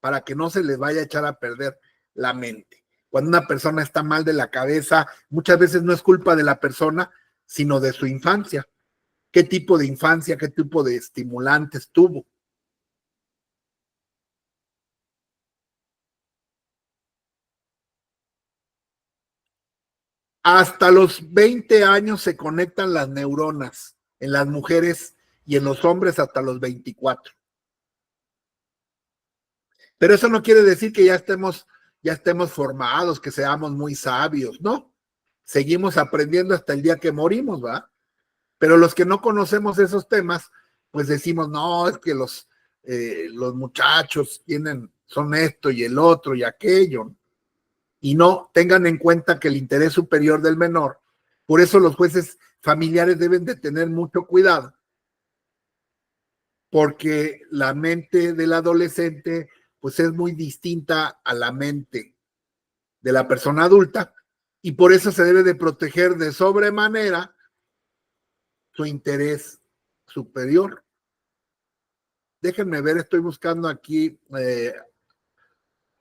para que no se les vaya a echar a perder la mente. Cuando una persona está mal de la cabeza, muchas veces no es culpa de la persona, sino de su infancia. ¿Qué tipo de infancia, qué tipo de estimulantes tuvo? Hasta los 20 años se conectan las neuronas en las mujeres y en los hombres hasta los 24. Pero eso no quiere decir que ya estemos formados, que seamos muy sabios, ¿no? Seguimos aprendiendo hasta el día que morimos, ¿va? Pero los que no conocemos esos temas, pues decimos, no, es que los muchachos son esto y el otro y aquello. Y no tengan en cuenta que el interés superior del menor, por eso los jueces familiares deben de tener mucho cuidado, porque la mente del adolescente pues es muy distinta a la mente de la persona adulta y por eso se debe de proteger de sobremanera su interés superior. Déjenme ver, estoy buscando aquí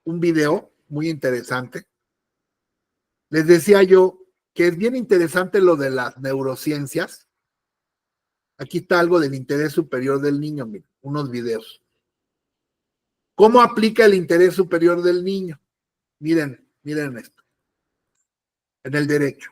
un video muy interesante. Les decía yo que es bien interesante lo de las neurociencias. Aquí está algo del interés superior del niño, miren, unos videos. ¿Cómo aplica el interés superior del niño? Miren esto, en el derecho.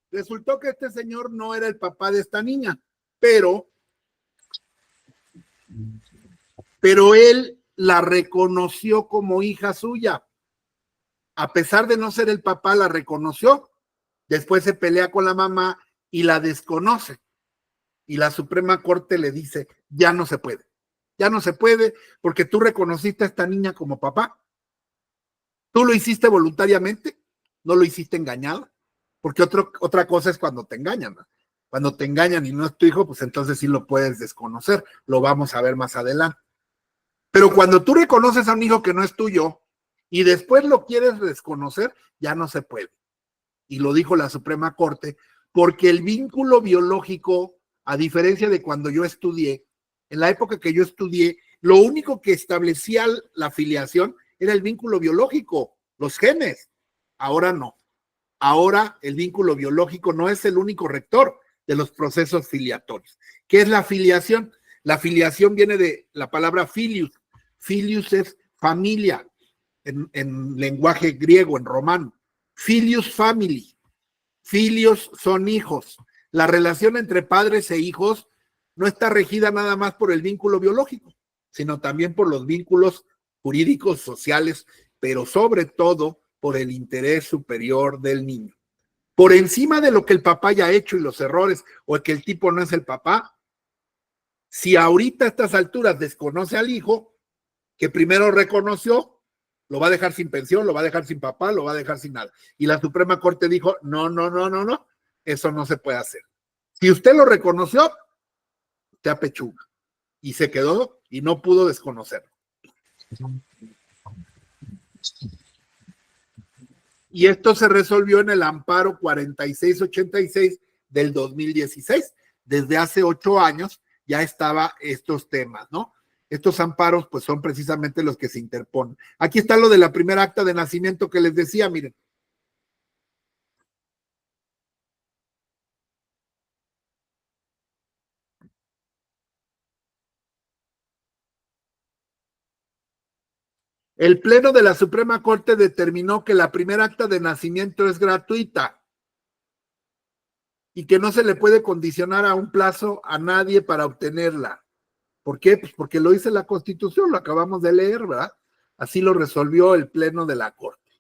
Resultó que este señor no era el papá de esta niña, pero él la reconoció como hija suya. A pesar de no ser el papá, la reconoció. Después se pelea con la mamá y la desconoce. Y la Suprema Corte le dice, ya no se puede. Ya no se puede porque tú reconociste a esta niña como papá. Tú lo hiciste voluntariamente, no lo hiciste engañado. Porque otra cosa es cuando te engañan, ¿no? Cuando te engañan y no es tu hijo, pues entonces sí lo puedes desconocer. Lo vamos a ver más adelante. Pero cuando tú reconoces a un hijo que no es tuyo y después lo quieres desconocer, ya no se puede. Y lo dijo la Suprema Corte, porque el vínculo biológico, a diferencia de cuando yo estudié, en la época que yo estudié, lo único que establecía la filiación era el vínculo biológico, los genes. Ahora no. Ahora el vínculo biológico no es el único rector de los procesos filiatorios. ¿Qué es la filiación? La filiación viene de la palabra filius. Filius es familia en lenguaje griego, en romano. Filius family. Filios son hijos. La relación entre padres e hijos no está regida nada más por el vínculo biológico, sino también por los vínculos jurídicos, sociales, pero sobre todo por el interés superior del niño. Por encima de lo que el papá ya ha hecho y los errores, o que el tipo no es el papá, si ahorita a estas alturas desconoce al hijo, que primero reconoció, lo va a dejar sin pensión, lo va a dejar sin papá, lo va a dejar sin nada. Y la Suprema Corte dijo, no, eso no se puede hacer. Si usted lo reconoció, te apechuga. Y se quedó y no pudo desconocerlo. Y esto se resolvió en el amparo 4686 del 2016. Desde hace 8 años ya estaba estos temas, ¿no? Estos amparos, pues, son precisamente los que se interponen. Aquí está lo de la primera acta de nacimiento que les decía, miren. El Pleno de la Suprema Corte determinó que la primera acta de nacimiento es gratuita y que no se le puede condicionar a un plazo a nadie para obtenerla. ¿Por qué? Pues porque lo dice la Constitución, lo acabamos de leer, ¿verdad? Así lo resolvió el Pleno de la Corte.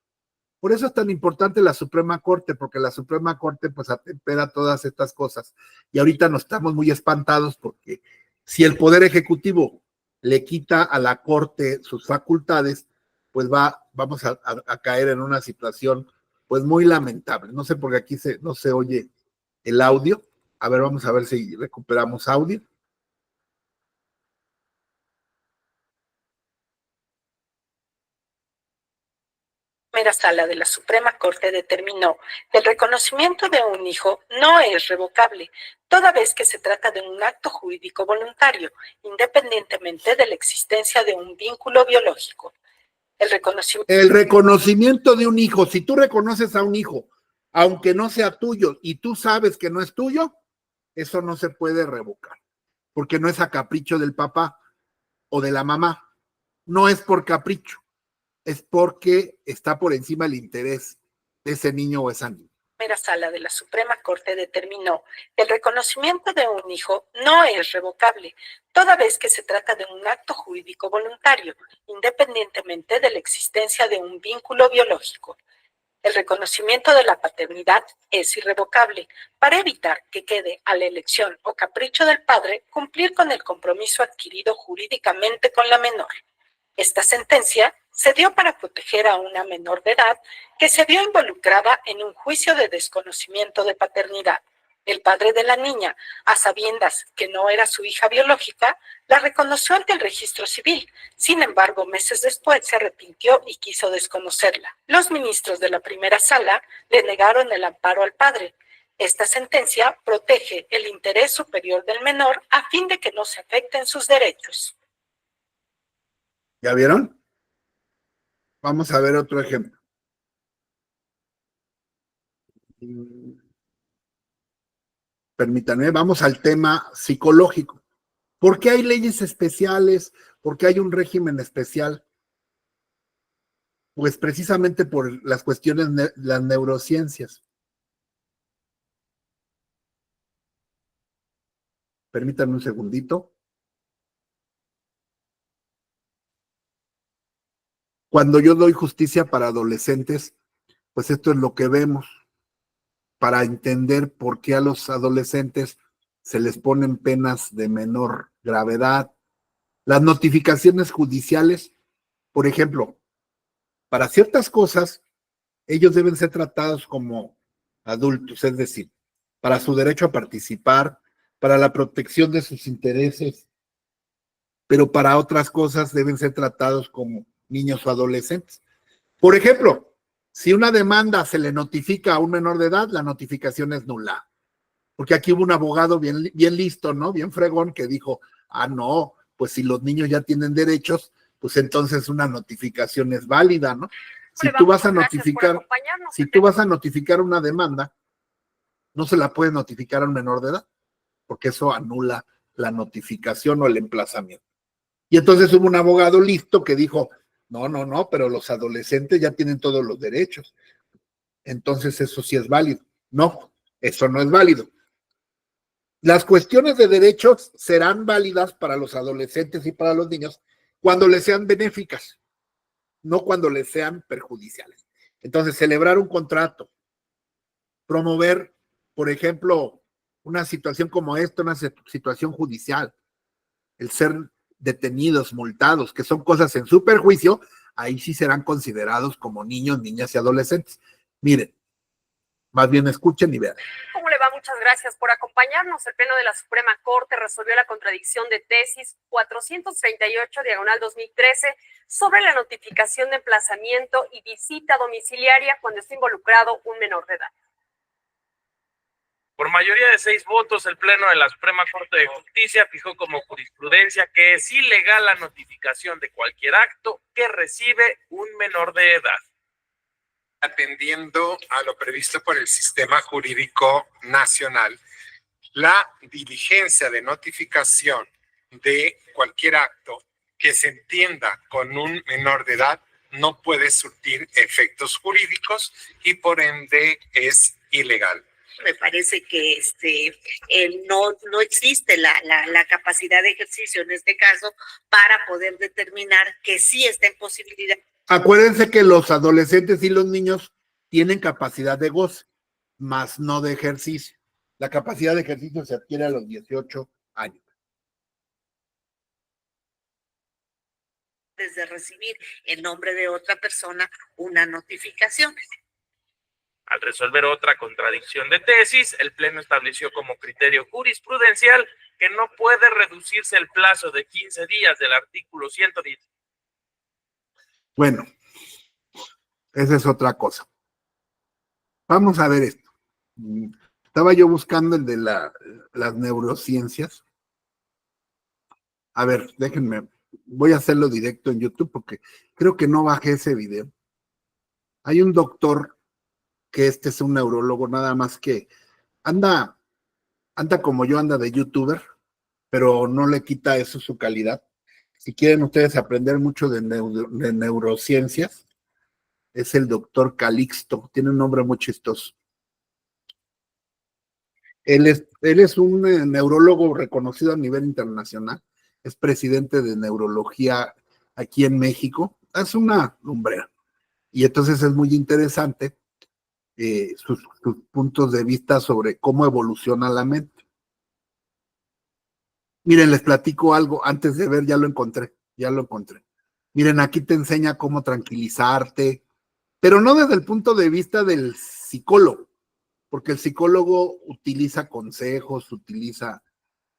Por eso es tan importante la Suprema Corte, porque la Suprema Corte pues atempera todas estas cosas. Y ahorita nos estamos muy espantados porque si el Poder Ejecutivo le quita a la Corte sus facultades, pues vamos a caer en una situación pues muy lamentable. No sé por qué aquí no se oye el audio. A ver, vamos a ver si recuperamos audio. Primera Sala de la Suprema Corte determinó que el reconocimiento de un hijo no es revocable, toda vez que se trata de un acto jurídico voluntario, independientemente de la existencia de un vínculo biológico. El reconocimiento de un hijo, si tú reconoces a un hijo, aunque no sea tuyo y tú sabes que no es tuyo, eso no se puede revocar, porque no es a capricho del papá o de la mamá, no es por capricho, es porque está por encima el interés de ese niño o esa niña. Primera Sala de la Suprema Corte determinó que el reconocimiento de un hijo no es revocable, toda vez que se trata de un acto jurídico voluntario, independientemente de la existencia de un vínculo biológico. El reconocimiento de la paternidad es irrevocable para evitar que quede a la elección o capricho del padre cumplir con el compromiso adquirido jurídicamente con la menor. Esta sentencia se dio para proteger a una menor de edad que se vio involucrada en un juicio de desconocimiento de paternidad. El padre de la niña, a sabiendas que no era su hija biológica, la reconoció ante el registro civil. Sin embargo, meses después se arrepintió y quiso desconocerla. Los ministros de la primera sala le negaron el amparo al padre. Esta sentencia protege el interés superior del menor a fin de que no se afecten sus derechos. ¿Ya vieron? Vamos a ver otro ejemplo. Permítanme, vamos al tema psicológico. ¿Por qué hay leyes especiales? ¿Por qué hay un régimen especial? Pues precisamente por las cuestiones de las neurociencias. Permítanme un segundito. Cuando yo doy justicia para adolescentes, pues esto es lo que vemos, para entender por qué a los adolescentes se les ponen penas de menor gravedad. Las notificaciones judiciales, por ejemplo, para ciertas cosas, ellos deben ser tratados como adultos, es decir, para su derecho a participar, para la protección de sus intereses, pero para otras cosas deben ser tratados como niños o adolescentes. Por ejemplo, si una demanda se le notifica a un menor de edad, la notificación es nula. Porque aquí hubo un abogado bien listo, ¿no? Bien fregón, que dijo, no, pues si los niños ya tienen derechos, pues entonces una notificación es válida, ¿no? Si tú vas a notificar, si tú vas a notificar una demanda, no se la puedes notificar a un menor de edad, porque eso anula la notificación o el emplazamiento. Y entonces hubo un abogado listo que dijo, no, pero los adolescentes ya tienen todos los derechos. Entonces eso sí es válido. No, eso no es válido. Las cuestiones de derechos serán válidas para los adolescentes y para los niños cuando les sean benéficas, no cuando les sean perjudiciales. Entonces, celebrar un contrato, promover, por ejemplo, una situación como esta, una situación judicial, el ser detenidos, multados, que son cosas en su perjuicio, ahí sí serán considerados como niños, niñas y adolescentes. Miren, más bien escuchen y vean. ¿Cómo le va? Muchas gracias por acompañarnos. El Pleno de la Suprema Corte resolvió la contradicción de tesis 438/2013 sobre la notificación de emplazamiento y visita domiciliaria cuando está involucrado un menor de edad. Por mayoría de 6 votos, el Pleno de la Suprema Corte de Justicia fijó como jurisprudencia que es ilegal la notificación de cualquier acto que recibe un menor de edad. Atendiendo a lo previsto por el sistema jurídico nacional, la diligencia de notificación de cualquier acto que se entienda con un menor de edad no puede surtir efectos jurídicos y por ende es ilegal. Me parece que no existe la capacidad de ejercicio en este caso para poder determinar que sí está en posibilidad. Acuérdense que los adolescentes y los niños tienen capacidad de goce, más no de ejercicio. La capacidad de ejercicio se adquiere a los 18 años. Desde recibir en nombre de otra persona una notificación. Al resolver otra contradicción de tesis, el Pleno estableció como criterio jurisprudencial que no puede reducirse el plazo de 15 días del artículo 110. Bueno, esa es otra cosa. Vamos a ver esto. Estaba yo buscando el de las neurociencias. A ver, déjenme, voy a hacerlo directo en YouTube porque creo que no bajé ese video. Hay un doctor que es un neurólogo, nada más que anda como yo, anda de youtuber, pero no le quita eso su calidad. Si quieren ustedes aprender mucho de neurociencias, es el doctor Calixto, tiene un nombre muy chistoso. Él es un neurólogo reconocido a nivel internacional, es presidente de neurología aquí en México, es una lumbrera. Y entonces es muy interesante sus puntos de vista sobre cómo evoluciona la mente. Miren, les platico algo, antes de ver, ya lo encontré. Miren, aquí te enseña cómo tranquilizarte, pero no desde el punto de vista del psicólogo, porque el psicólogo utiliza consejos,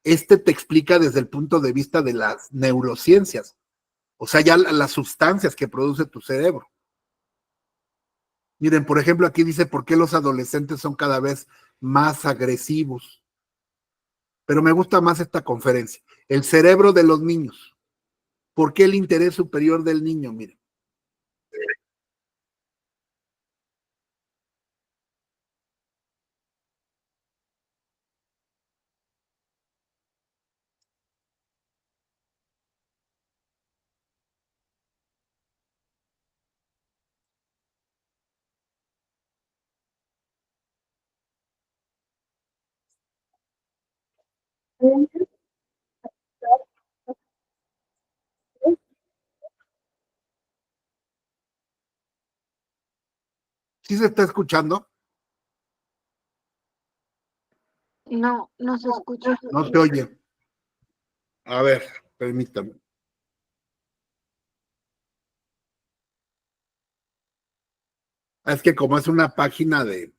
te explica desde el punto de vista de las neurociencias, o sea, ya las sustancias que produce tu cerebro. Miren, por ejemplo, aquí dice por qué los adolescentes son cada vez más agresivos. Pero me gusta más esta conferencia. El cerebro de los niños. ¿Por qué el interés superior del niño? Miren. ¿Sí se está escuchando? No, no se escucha. No se oye. A ver, permítame. Es que como es una página de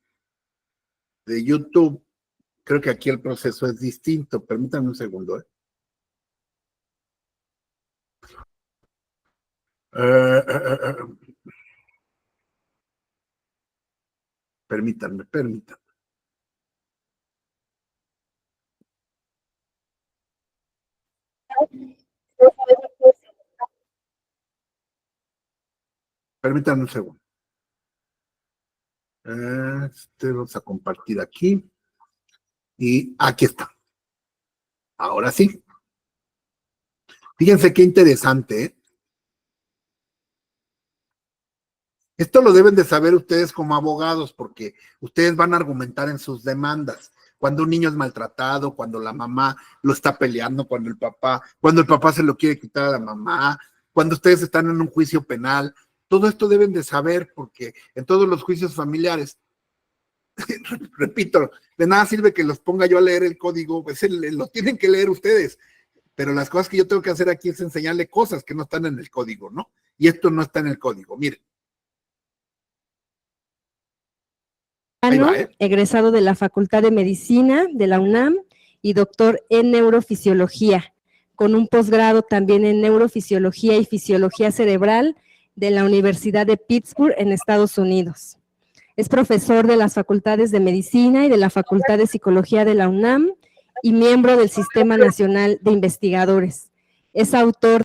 YouTube, creo que aquí el proceso es distinto. Permítame un segundo. Permítanme. Permítanme un segundo. Vamos a compartir aquí. Y aquí está. Ahora sí. Fíjense qué interesante, ¿eh? Esto lo deben de saber ustedes como abogados, porque ustedes van a argumentar en sus demandas. Cuando un niño es maltratado, cuando la mamá lo está peleando, cuando el papá se lo quiere quitar a la mamá, cuando ustedes están en un juicio penal, todo esto deben de saber, porque en todos los juicios familiares, repito, de nada sirve que los ponga yo a leer el código, pues lo tienen que leer ustedes, pero las cosas que yo tengo que hacer aquí es enseñarle cosas que no están en el código, ¿no? Y esto no está en el código, miren. Ahí va, egresado de la Facultad de Medicina de la UNAM y doctor en neurofisiología, con un posgrado también en neurofisiología y fisiología cerebral de la Universidad de Pittsburgh en Estados Unidos. Es profesor de las Facultades de Medicina y de la Facultad de Psicología de la UNAM y miembro del Sistema Nacional de Investigadores. Es autor.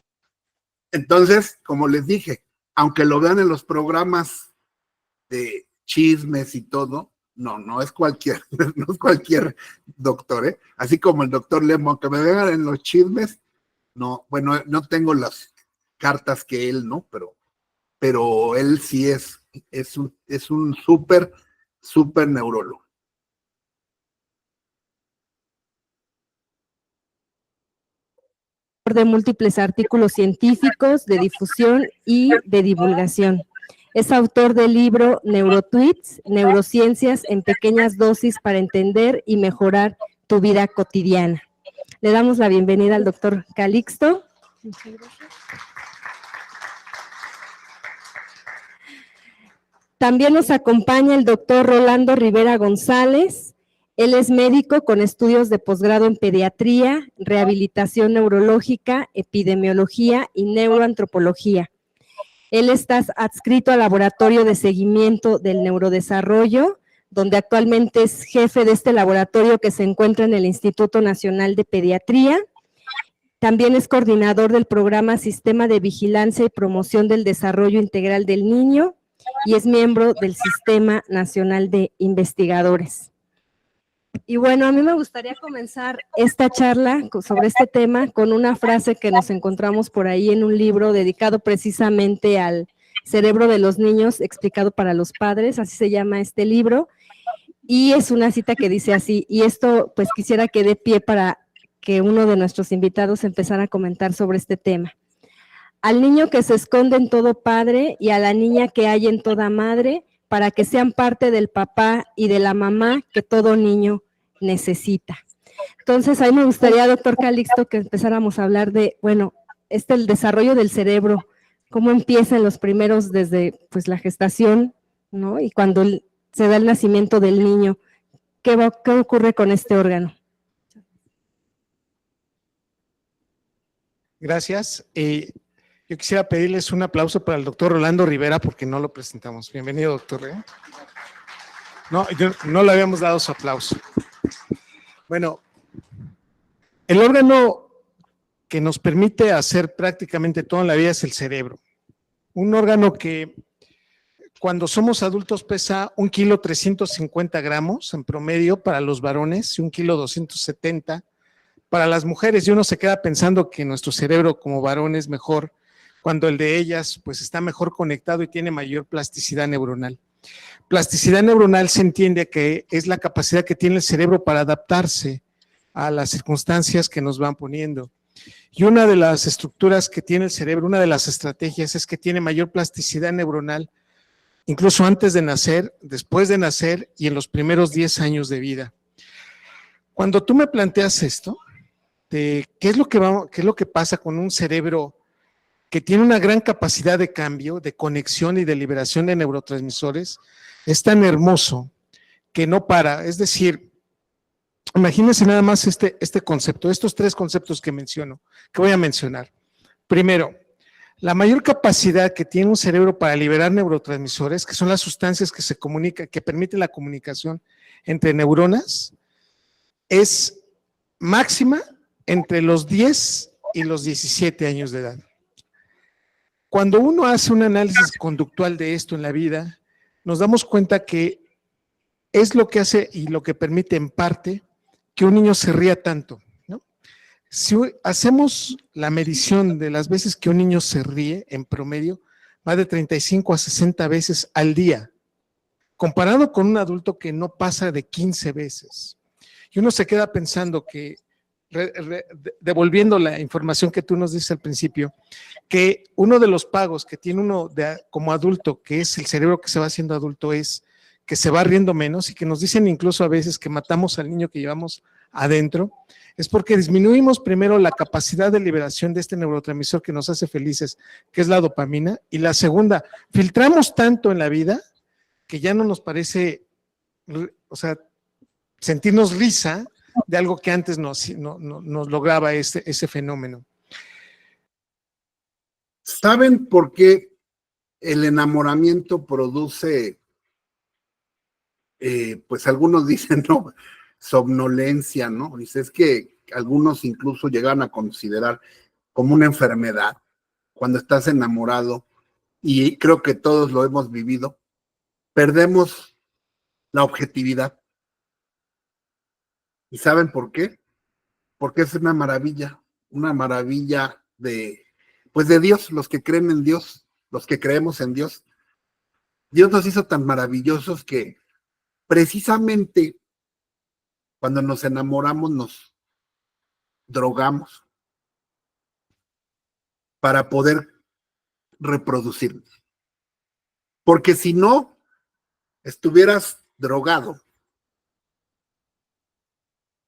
Entonces, como les dije, aunque lo vean en los programas de chismes y todo, no es cualquier doctor, ¿eh? Así como el doctor Lemo, aunque me vean en los chismes, no, bueno, no tengo las cartas que él, ¿no? Pero él sí es un súper neurólogo. De múltiples artículos científicos, de difusión y de divulgación. Es autor del libro Neurotweets, Neurociencias en pequeñas dosis para entender y mejorar tu vida cotidiana. Le damos la bienvenida al doctor Calixto. Muchas gracias. También nos acompaña el doctor Rolando Rivera González. Él es médico con estudios de posgrado en pediatría, rehabilitación neurológica, epidemiología y neuroantropología. Él está adscrito al Laboratorio de Seguimiento del Neurodesarrollo, donde actualmente es jefe de este laboratorio que se encuentra en el Instituto Nacional de Pediatría. También es coordinador del programa Sistema de Vigilancia y Promoción del Desarrollo Integral del Niño y es miembro del Sistema Nacional de Investigadores. Y bueno, a mí me gustaría comenzar esta charla sobre este tema con una frase que nos encontramos por ahí en un libro dedicado precisamente al cerebro de los niños, explicado para los padres, así se llama este libro, y es una cita que dice así, y esto pues quisiera que dé pie para que uno de nuestros invitados empezara a comentar sobre este tema. Al niño que se esconde en todo padre y a la niña que hay en toda madre, para que sean parte del papá y de la mamá que todo niño necesita. Entonces, a mí me gustaría, doctor Calixto, que empezáramos a hablar de, bueno, el desarrollo del cerebro, cómo empieza en los primeros, desde pues la gestación, ¿no? Y cuando se da el nacimiento del niño, ¿qué ocurre con este órgano? Gracias. Yo quisiera pedirles un aplauso para el doctor Rolando Rivera porque no lo presentamos. Bienvenido, doctor. No, no le habíamos dado su aplauso. Bueno, el órgano que nos permite hacer prácticamente todo en la vida es el cerebro. Un órgano que cuando somos adultos pesa 1,350 kilogramos en promedio para los varones y 1,270 kilos para las mujeres. Y uno se queda pensando que nuestro cerebro como varón es mejor cuando el de ellas pues está mejor conectado y tiene mayor plasticidad neuronal. Plasticidad neuronal se entiende que es la capacidad que tiene el cerebro para adaptarse a las circunstancias que nos van poniendo. Y una de las estructuras que tiene el cerebro, una de las estrategias es que tiene mayor plasticidad neuronal, incluso antes de nacer, después de nacer y en los primeros 10 años de vida. Cuando tú me planteas esto, de qué es lo que pasa con un cerebro que tiene una gran capacidad de cambio, de conexión y de liberación de neurotransmisores, es tan hermoso que no para. Es decir, imagínense nada más este concepto, estos 3 conceptos que voy a mencionar. Primero, la mayor capacidad que tiene un cerebro para liberar neurotransmisores, que son las sustancias que se comunican, que permiten la comunicación entre neuronas, es máxima entre los 10 y los 17 años de edad. Cuando uno hace un análisis conductual de esto en la vida, nos damos cuenta que es lo que hace y lo que permite en parte que un niño se ría tanto, ¿no? Si hacemos la medición de las veces que un niño se ríe, en promedio, va de 35 a 60 veces al día, comparado con un adulto que no pasa de 15 veces. Y uno se queda pensando que, devolviendo la información que tú nos dices al principio, que uno de los pagos que tiene uno como adulto, que es el cerebro que se va haciendo adulto, es que se va riendo menos, y que nos dicen incluso a veces que matamos al niño que llevamos adentro, es porque disminuimos primero la capacidad de liberación de este neurotransmisor que nos hace felices, que es la dopamina, y la segunda, filtramos tanto en la vida que ya no nos parece, o sea, sentirnos risa de algo que antes nos lograba ese fenómeno. ¿Saben por qué el enamoramiento produce, pues algunos dicen, no, somnolencia, ¿no? Dice, es que algunos incluso llegan a considerar como una enfermedad cuando estás enamorado, y creo que todos lo hemos vivido, perdemos la objetividad. ¿Y saben por qué? Porque es una maravilla de, pues de Dios, los que creen en Dios, los que creemos en Dios. Dios nos hizo tan maravillosos que precisamente cuando nos enamoramos nos drogamos para poder reproducirnos. Porque si no estuvieras drogado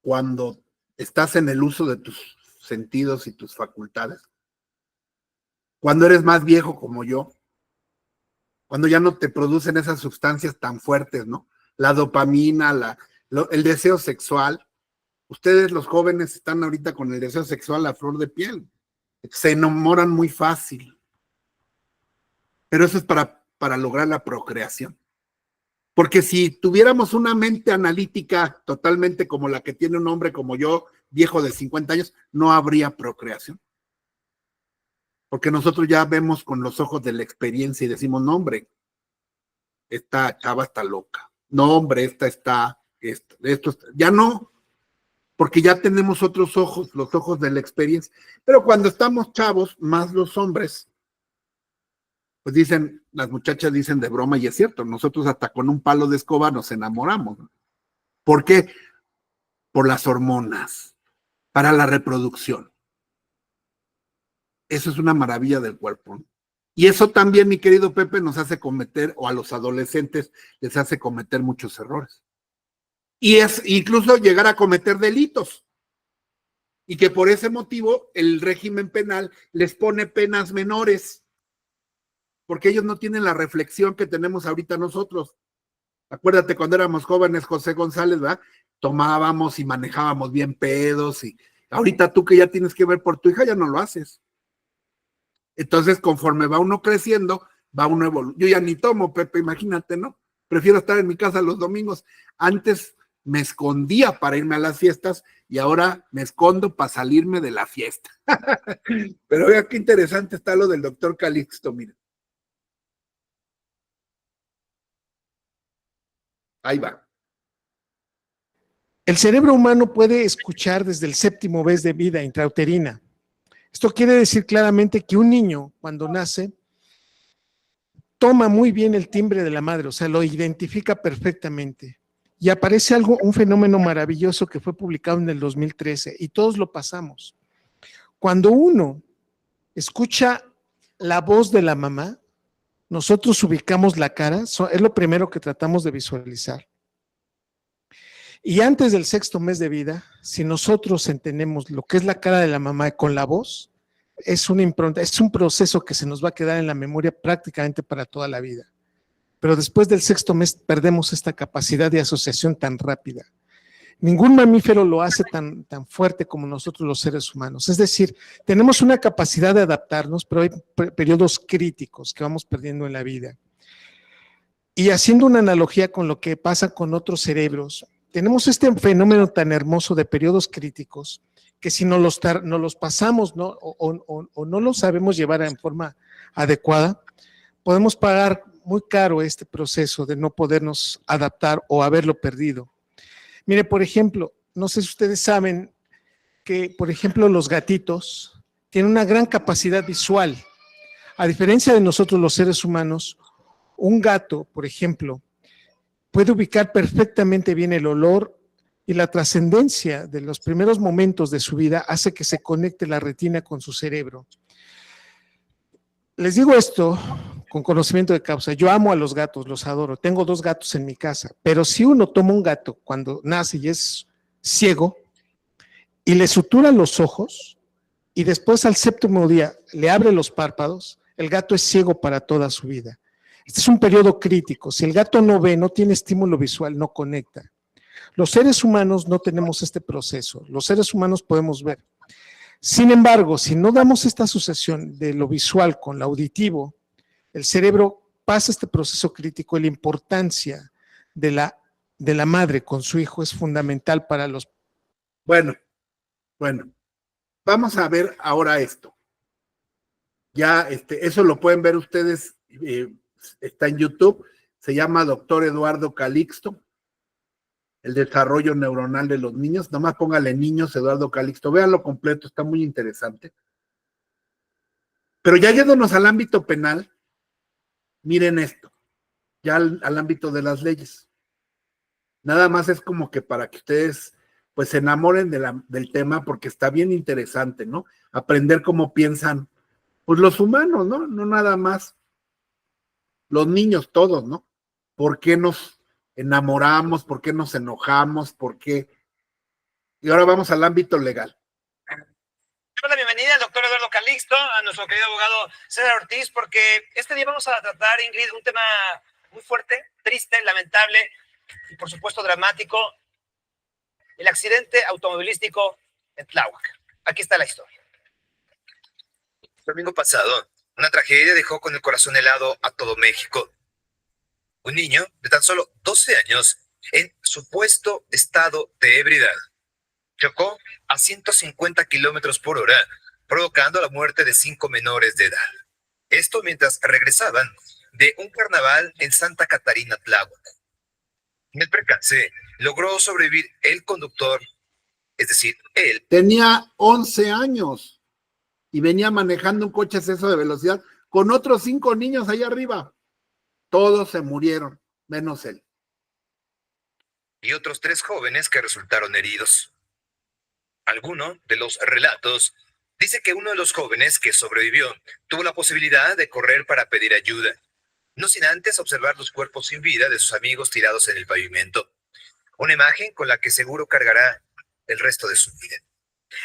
cuando estás en el uso de tus sentidos y tus facultades, cuando eres más viejo como yo, cuando ya no te producen esas sustancias tan fuertes, ¿no? La dopamina, el deseo sexual. Ustedes los jóvenes están ahorita con el deseo sexual a flor de piel. Se enamoran muy fácil. Pero eso es para lograr la procreación. Porque si tuviéramos una mente analítica totalmente como la que tiene un hombre como yo, viejo de 50 años, no habría procreación. Porque nosotros ya vemos con los ojos de la experiencia y decimos, no, hombre, esta chava está loca. No, hombre, ya no, porque ya tenemos otros ojos, los ojos de la experiencia. Pero cuando estamos chavos, más los hombres, pues dicen, las muchachas dicen de broma, y es cierto, nosotros hasta con un palo de escoba nos enamoramos. ¿Por qué? Por las hormonas, para la reproducción. Eso es una maravilla del cuerpo, ¿no? Y eso también, mi querido Pepe, nos hace cometer, o a los adolescentes les hace cometer muchos errores. Y es incluso llegar a cometer delitos. Y que por ese motivo el régimen penal les pone penas menores. Porque ellos no tienen la reflexión que tenemos ahorita nosotros. Acuérdate cuando éramos jóvenes, José González, ¿verdad? Tomábamos y manejábamos bien pedos, y ahorita tú que ya tienes que ver por tu hija, ya no lo haces. Entonces, conforme va uno creciendo, va uno evolucionando. Yo ya ni tomo, Pepe, imagínate, ¿no? Prefiero estar en mi casa los domingos. Antes me escondía para irme a las fiestas y ahora me escondo para salirme de la fiesta. Pero vea qué interesante está lo del doctor Calixto, mira. Ahí va. El cerebro humano puede escuchar desde el 7º mes de vida intrauterina. Esto quiere decir claramente que un niño, cuando nace, toma muy bien el timbre de la madre, o sea, lo identifica perfectamente. Y aparece un fenómeno maravilloso que fue publicado en el 2013, y todos lo pasamos. Cuando uno escucha la voz de la mamá, nosotros ubicamos la cara, es lo primero que tratamos de visualizar. Y antes del 6º mes de vida, si nosotros entendemos lo que es la cara de la mamá con la voz, es una impronta, es un proceso que se nos va a quedar en la memoria prácticamente para toda la vida. Pero después del 6º mes perdemos esta capacidad de asociación tan rápida. Ningún mamífero lo hace tan fuerte como nosotros los seres humanos. Es decir, tenemos una capacidad de adaptarnos, pero hay periodos críticos que vamos perdiendo en la vida. Y haciendo una analogía con lo que pasa con otros cerebros, tenemos este fenómeno tan hermoso de periodos críticos que si no los pasamos, ¿no? o no los sabemos llevar en forma adecuada, podemos pagar muy caro este proceso de no podernos adaptar o haberlo perdido. Mire, por ejemplo, no sé si ustedes saben que, por ejemplo, los gatitos tienen una gran capacidad visual. A diferencia de nosotros los seres humanos, un gato, por ejemplo, puede ubicar perfectamente bien el olor y la trascendencia de los primeros momentos de su vida hace que se conecte la retina con su cerebro. Les digo esto con conocimiento de causa. Yo amo a los gatos, los adoro. Tengo 2 gatos en mi casa, pero si uno toma un gato cuando nace y es ciego y le sutura los ojos y después al 7º día le abre los párpados, el gato es ciego para toda su vida. Este es un periodo crítico. Si el gato no ve, no tiene estímulo visual, no conecta. Los seres humanos no tenemos este proceso. Los seres humanos podemos ver. Sin embargo, si no damos esta asociación de lo visual con lo auditivo, el cerebro pasa este proceso crítico y la importancia de la madre con su hijo es fundamental para los... Bueno, vamos a ver ahora esto. Ya, eso lo pueden ver ustedes, está en YouTube, se llama Doctor Eduardo Calixto, el desarrollo neuronal de los niños. Nomás póngale niños Eduardo Calixto, véanlo completo, está muy interesante. Pero ya yéndonos al ámbito penal, miren esto, ya al ámbito de las leyes. Nada más es como que para que ustedes pues se enamoren del tema, porque está bien interesante, ¿no? Aprender cómo piensan pues los humanos, ¿no? No nada más los niños, todos, ¿no? ¿Por qué nos enamoramos? ¿Por qué nos enojamos? ¿Por qué? Y ahora vamos al ámbito legal. La bienvenida al doctor Eduardo Calixto, a nuestro querido abogado César Ortiz, porque este día vamos a tratar, Ingrid, un tema muy fuerte, triste, lamentable y por supuesto dramático, el accidente automovilístico en Tláhuac. Aquí está la historia. El domingo pasado, una tragedia dejó con el corazón helado a todo México. Un niño de tan solo 12 años, en supuesto estado de ebriedad, chocó a 150 kilómetros por hora, provocando la muerte de 5 menores de edad. Esto mientras regresaban de un carnaval en Santa Catarina, Tláhuac. En el percance, logró sobrevivir el conductor, es decir, él. Tenía 11 años y venía manejando un coche a exceso de velocidad con otros 5 niños ahí arriba. Todos se murieron, menos él. Y otros 3 jóvenes que resultaron heridos. Alguno de los relatos dice que uno de los jóvenes que sobrevivió tuvo la posibilidad de correr para pedir ayuda, no sin antes observar los cuerpos sin vida de sus amigos tirados en el pavimento. Una imagen con la que seguro cargará el resto de su vida.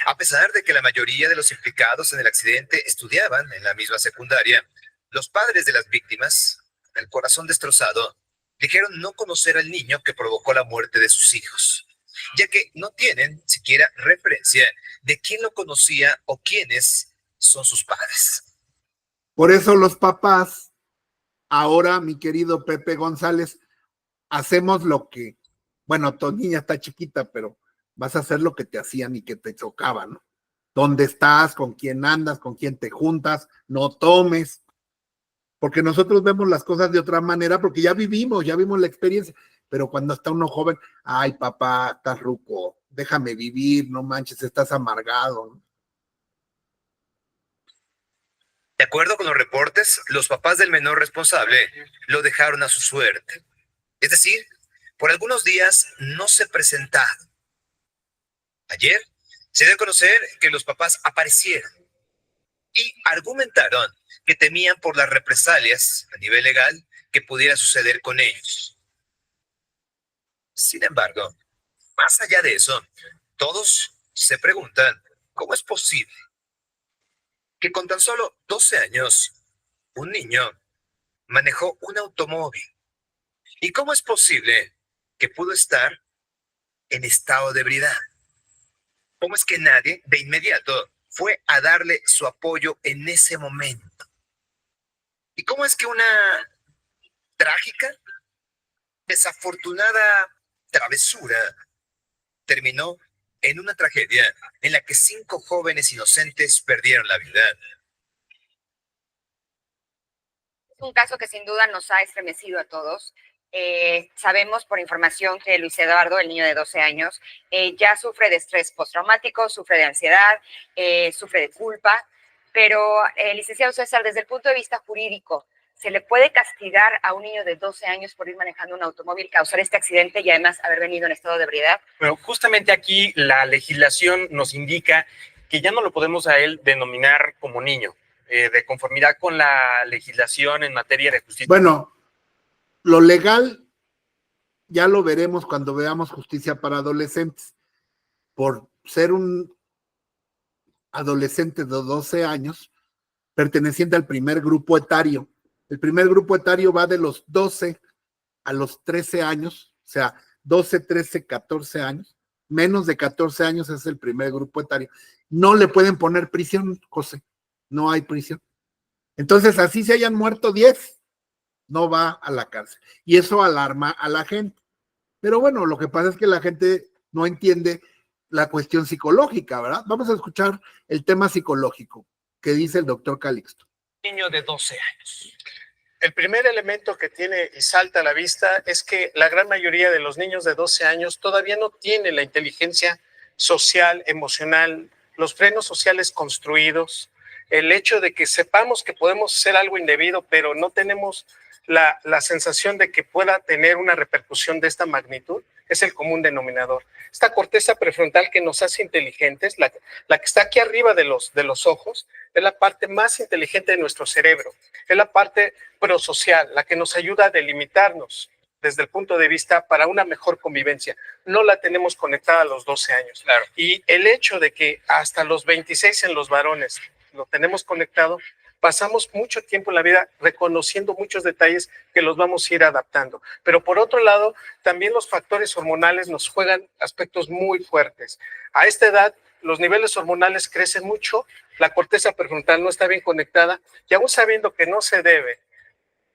A pesar de que la mayoría de los implicados en el accidente estudiaban en la misma secundaria, los padres de las víctimas, el corazón destrozado, dijeron no conocer al niño que provocó la muerte de sus hijos, ya que no tienen siquiera referencia de quién lo conocía o quiénes son sus padres. Por eso los papás, ahora, mi querido Pepe González, hacemos lo que, bueno, tu niña está chiquita, pero vas a hacer lo que te hacían y que te chocaba, ¿no? ¿Dónde estás? ¿Con quién andas? ¿Con quién te juntas? No tomes. Porque nosotros vemos las cosas de otra manera, porque ya vimos la experiencia. Pero cuando está uno joven, ay, papá, estás ruco, déjame vivir, no manches, estás amargado. De acuerdo con los reportes, los papás del menor responsable lo dejaron a su suerte. Es decir, por algunos días no se presentaron. Ayer se dio a conocer que los papás aparecieron y argumentaron que temían por las represalias a nivel legal que pudiera suceder con ellos. Sin embargo, más allá de eso, todos se preguntan cómo es posible que con tan solo 12 años un niño manejó un automóvil. ¿Y cómo es posible que pudo estar en estado de ebriedad? ¿Cómo es que nadie de inmediato fue a darle su apoyo en ese momento? ¿Y cómo es que una trágica, desafortunada travesura terminó en una tragedia en la que 5 jóvenes inocentes perdieron la vida? un caso que sin duda nos ha estremecido a todos. Sabemos por información que Luis Eduardo, el niño de 12 años, ya sufre de estrés postraumático, sufre de ansiedad, sufre de culpa, pero licenciado César, desde el punto de vista jurídico, ¿se le puede castigar a un niño de 12 años por ir manejando un automóvil, causar este accidente y además haber venido en estado de ebriedad? Bueno, justamente aquí la legislación nos indica que ya no lo podemos a él denominar como niño, de conformidad con la legislación en materia de justicia. Bueno, lo legal ya lo veremos cuando veamos justicia para adolescentes. Por ser un adolescente de 12 años, perteneciente al primer grupo etario. El primer grupo etario va de los 12 a los 13 años, o sea, 12, 13, 14 años. Menos de 14 años es el primer grupo etario. No le pueden poner prisión, José. No hay prisión. Entonces, así se hayan muerto 10, no va a la cárcel. Y eso alarma a la gente. Pero bueno, lo que pasa es que la gente no entiende la cuestión psicológica, ¿verdad? Vamos a escuchar el tema psicológico que dice el doctor Calixto. Niño de 12 años. El primer elemento que tiene y salta a la vista es que la gran mayoría de los niños de 12 años todavía no tienen la inteligencia social, emocional, los frenos sociales construidos, el hecho de que sepamos que podemos hacer algo indebido, pero no tenemos la sensación de que pueda tener una repercusión de esta magnitud, es el común denominador. Esta corteza prefrontal que nos hace inteligentes, la que está aquí arriba de los ojos, es la parte más inteligente de nuestro cerebro, es la parte prosocial, la que nos ayuda a delimitarnos desde el punto de vista para una mejor convivencia. No la tenemos conectada a los 12 años. Claro. Y el hecho de que hasta los 26 en los varones lo tenemos conectado, pasamos mucho tiempo en la vida reconociendo muchos detalles que los vamos a ir adaptando. Pero por otro lado, también los factores hormonales nos juegan aspectos muy fuertes. A esta edad, los niveles hormonales crecen mucho, la corteza prefrontal no está bien conectada, y aún sabiendo que no se debe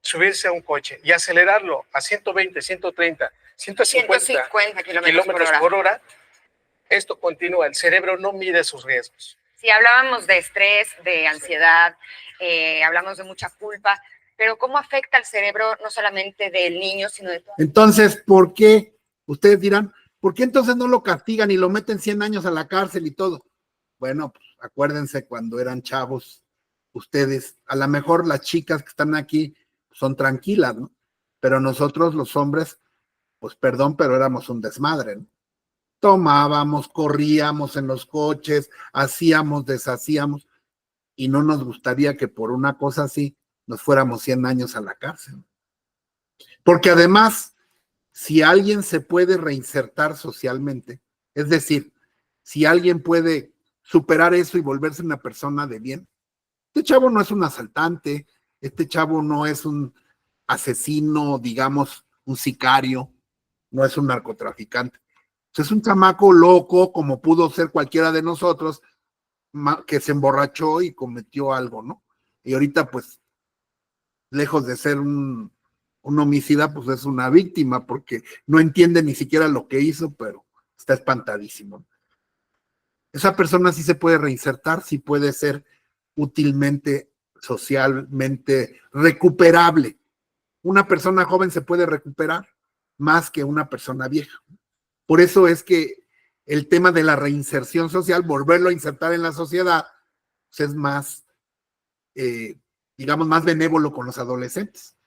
subirse a un coche y acelerarlo a 120, 130, 150 kilómetros por hora, esto continúa, el cerebro no mide sus riesgos. Sí, hablábamos de estrés, de ansiedad, hablamos de mucha culpa, pero ¿cómo afecta al cerebro no solamente del niño, sino de todo? Entonces, ¿por qué? Ustedes dirán, ¿por qué entonces no lo castigan y lo meten 100 años a la cárcel y todo? Bueno, pues acuérdense cuando eran chavos, ustedes, a lo mejor las chicas que están aquí son tranquilas, ¿no? Pero nosotros los hombres, pues perdón, pero éramos un desmadre, ¿no? Tomábamos, corríamos en los coches, hacíamos, deshacíamos, y no nos gustaría que por una cosa así nos fuéramos 100 años a la cárcel. Porque además, si alguien se puede reinsertar socialmente, es decir, si alguien puede superar eso y volverse una persona de bien, este chavo no es un asaltante, este chavo no es un asesino, digamos, un sicario, no es un narcotraficante. Es un chamaco loco, como pudo ser cualquiera de nosotros, que se emborrachó y cometió algo, ¿no? Y ahorita, pues, lejos de ser un homicida, pues es una víctima, porque no entiende ni siquiera lo que hizo, pero está espantadísimo. Esa persona sí se puede reinsertar, sí puede ser útilmente, socialmente recuperable. Una persona joven se puede recuperar más que una persona vieja. Por eso es que el tema de la reinserción social, volverlo a insertar en la sociedad, pues es más, digamos, más benévolo con los adolescentes.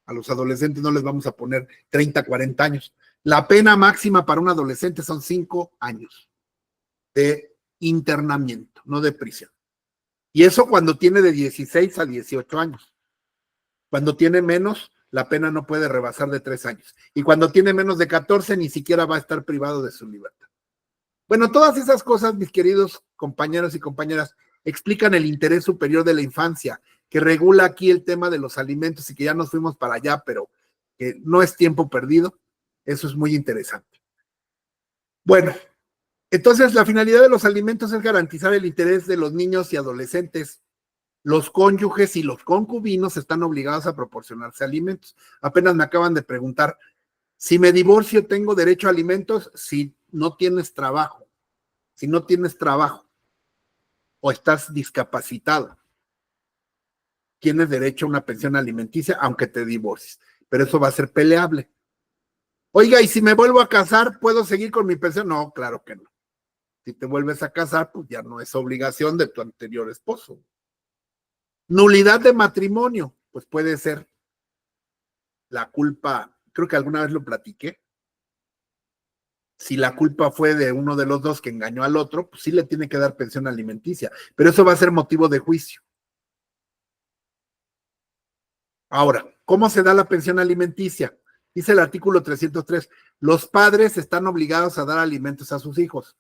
A los adolescentes no les vamos a poner 30, 40 años. La pena máxima para un adolescente son 5 años de internamiento, no de prisión. Y eso cuando tiene de 16 a 18 años. Cuando tiene menos, la pena no puede rebasar de 3 años. Y cuando tiene menos de 14, ni siquiera va a estar privado de su libertad. Bueno, todas esas cosas, mis queridos compañeros y compañeras, explican el interés superior de la infancia, que regula aquí el tema de los alimentos y que ya nos fuimos para allá, pero que no es tiempo perdido. Eso es muy interesante. Bueno, entonces la finalidad de los alimentos es garantizar el interés de los niños y adolescentes. Los cónyuges y los concubinos están obligados a proporcionarse alimentos. Apenas me acaban de preguntar, si me divorcio, ¿tengo derecho a alimentos? Si no tienes trabajo, si no tienes trabajo o estás discapacitado. tienes derecho a una pensión alimenticia aunque te divorcies, pero eso va a ser peleable. Oiga, ¿y si me vuelvo a casar, puedo seguir con mi pensión? No, claro que no. Si te vuelves a casar, pues ya no es obligación de tu anterior esposo. Nulidad de matrimonio, pues puede ser la culpa, creo que alguna vez lo platiqué. Si la culpa fue de uno de los dos que engañó al otro, pues sí le tiene que dar pensión alimenticia, pero eso va a ser motivo de juicio. Ahora, ¿cómo se da la pensión alimenticia? Dice el artículo 303, los padres están obligados a dar alimentos a sus hijos.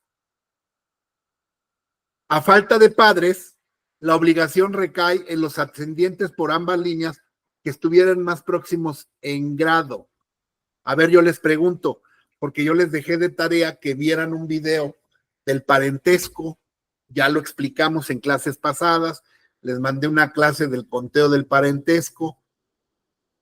A falta de padres, la obligación recae en los ascendientes por ambas líneas que estuvieran más próximos en grado. A ver, yo les pregunto, porque yo les dejé de tarea que vieran un video del parentesco, ya lo explicamos en clases pasadas, les mandé una clase del conteo del parentesco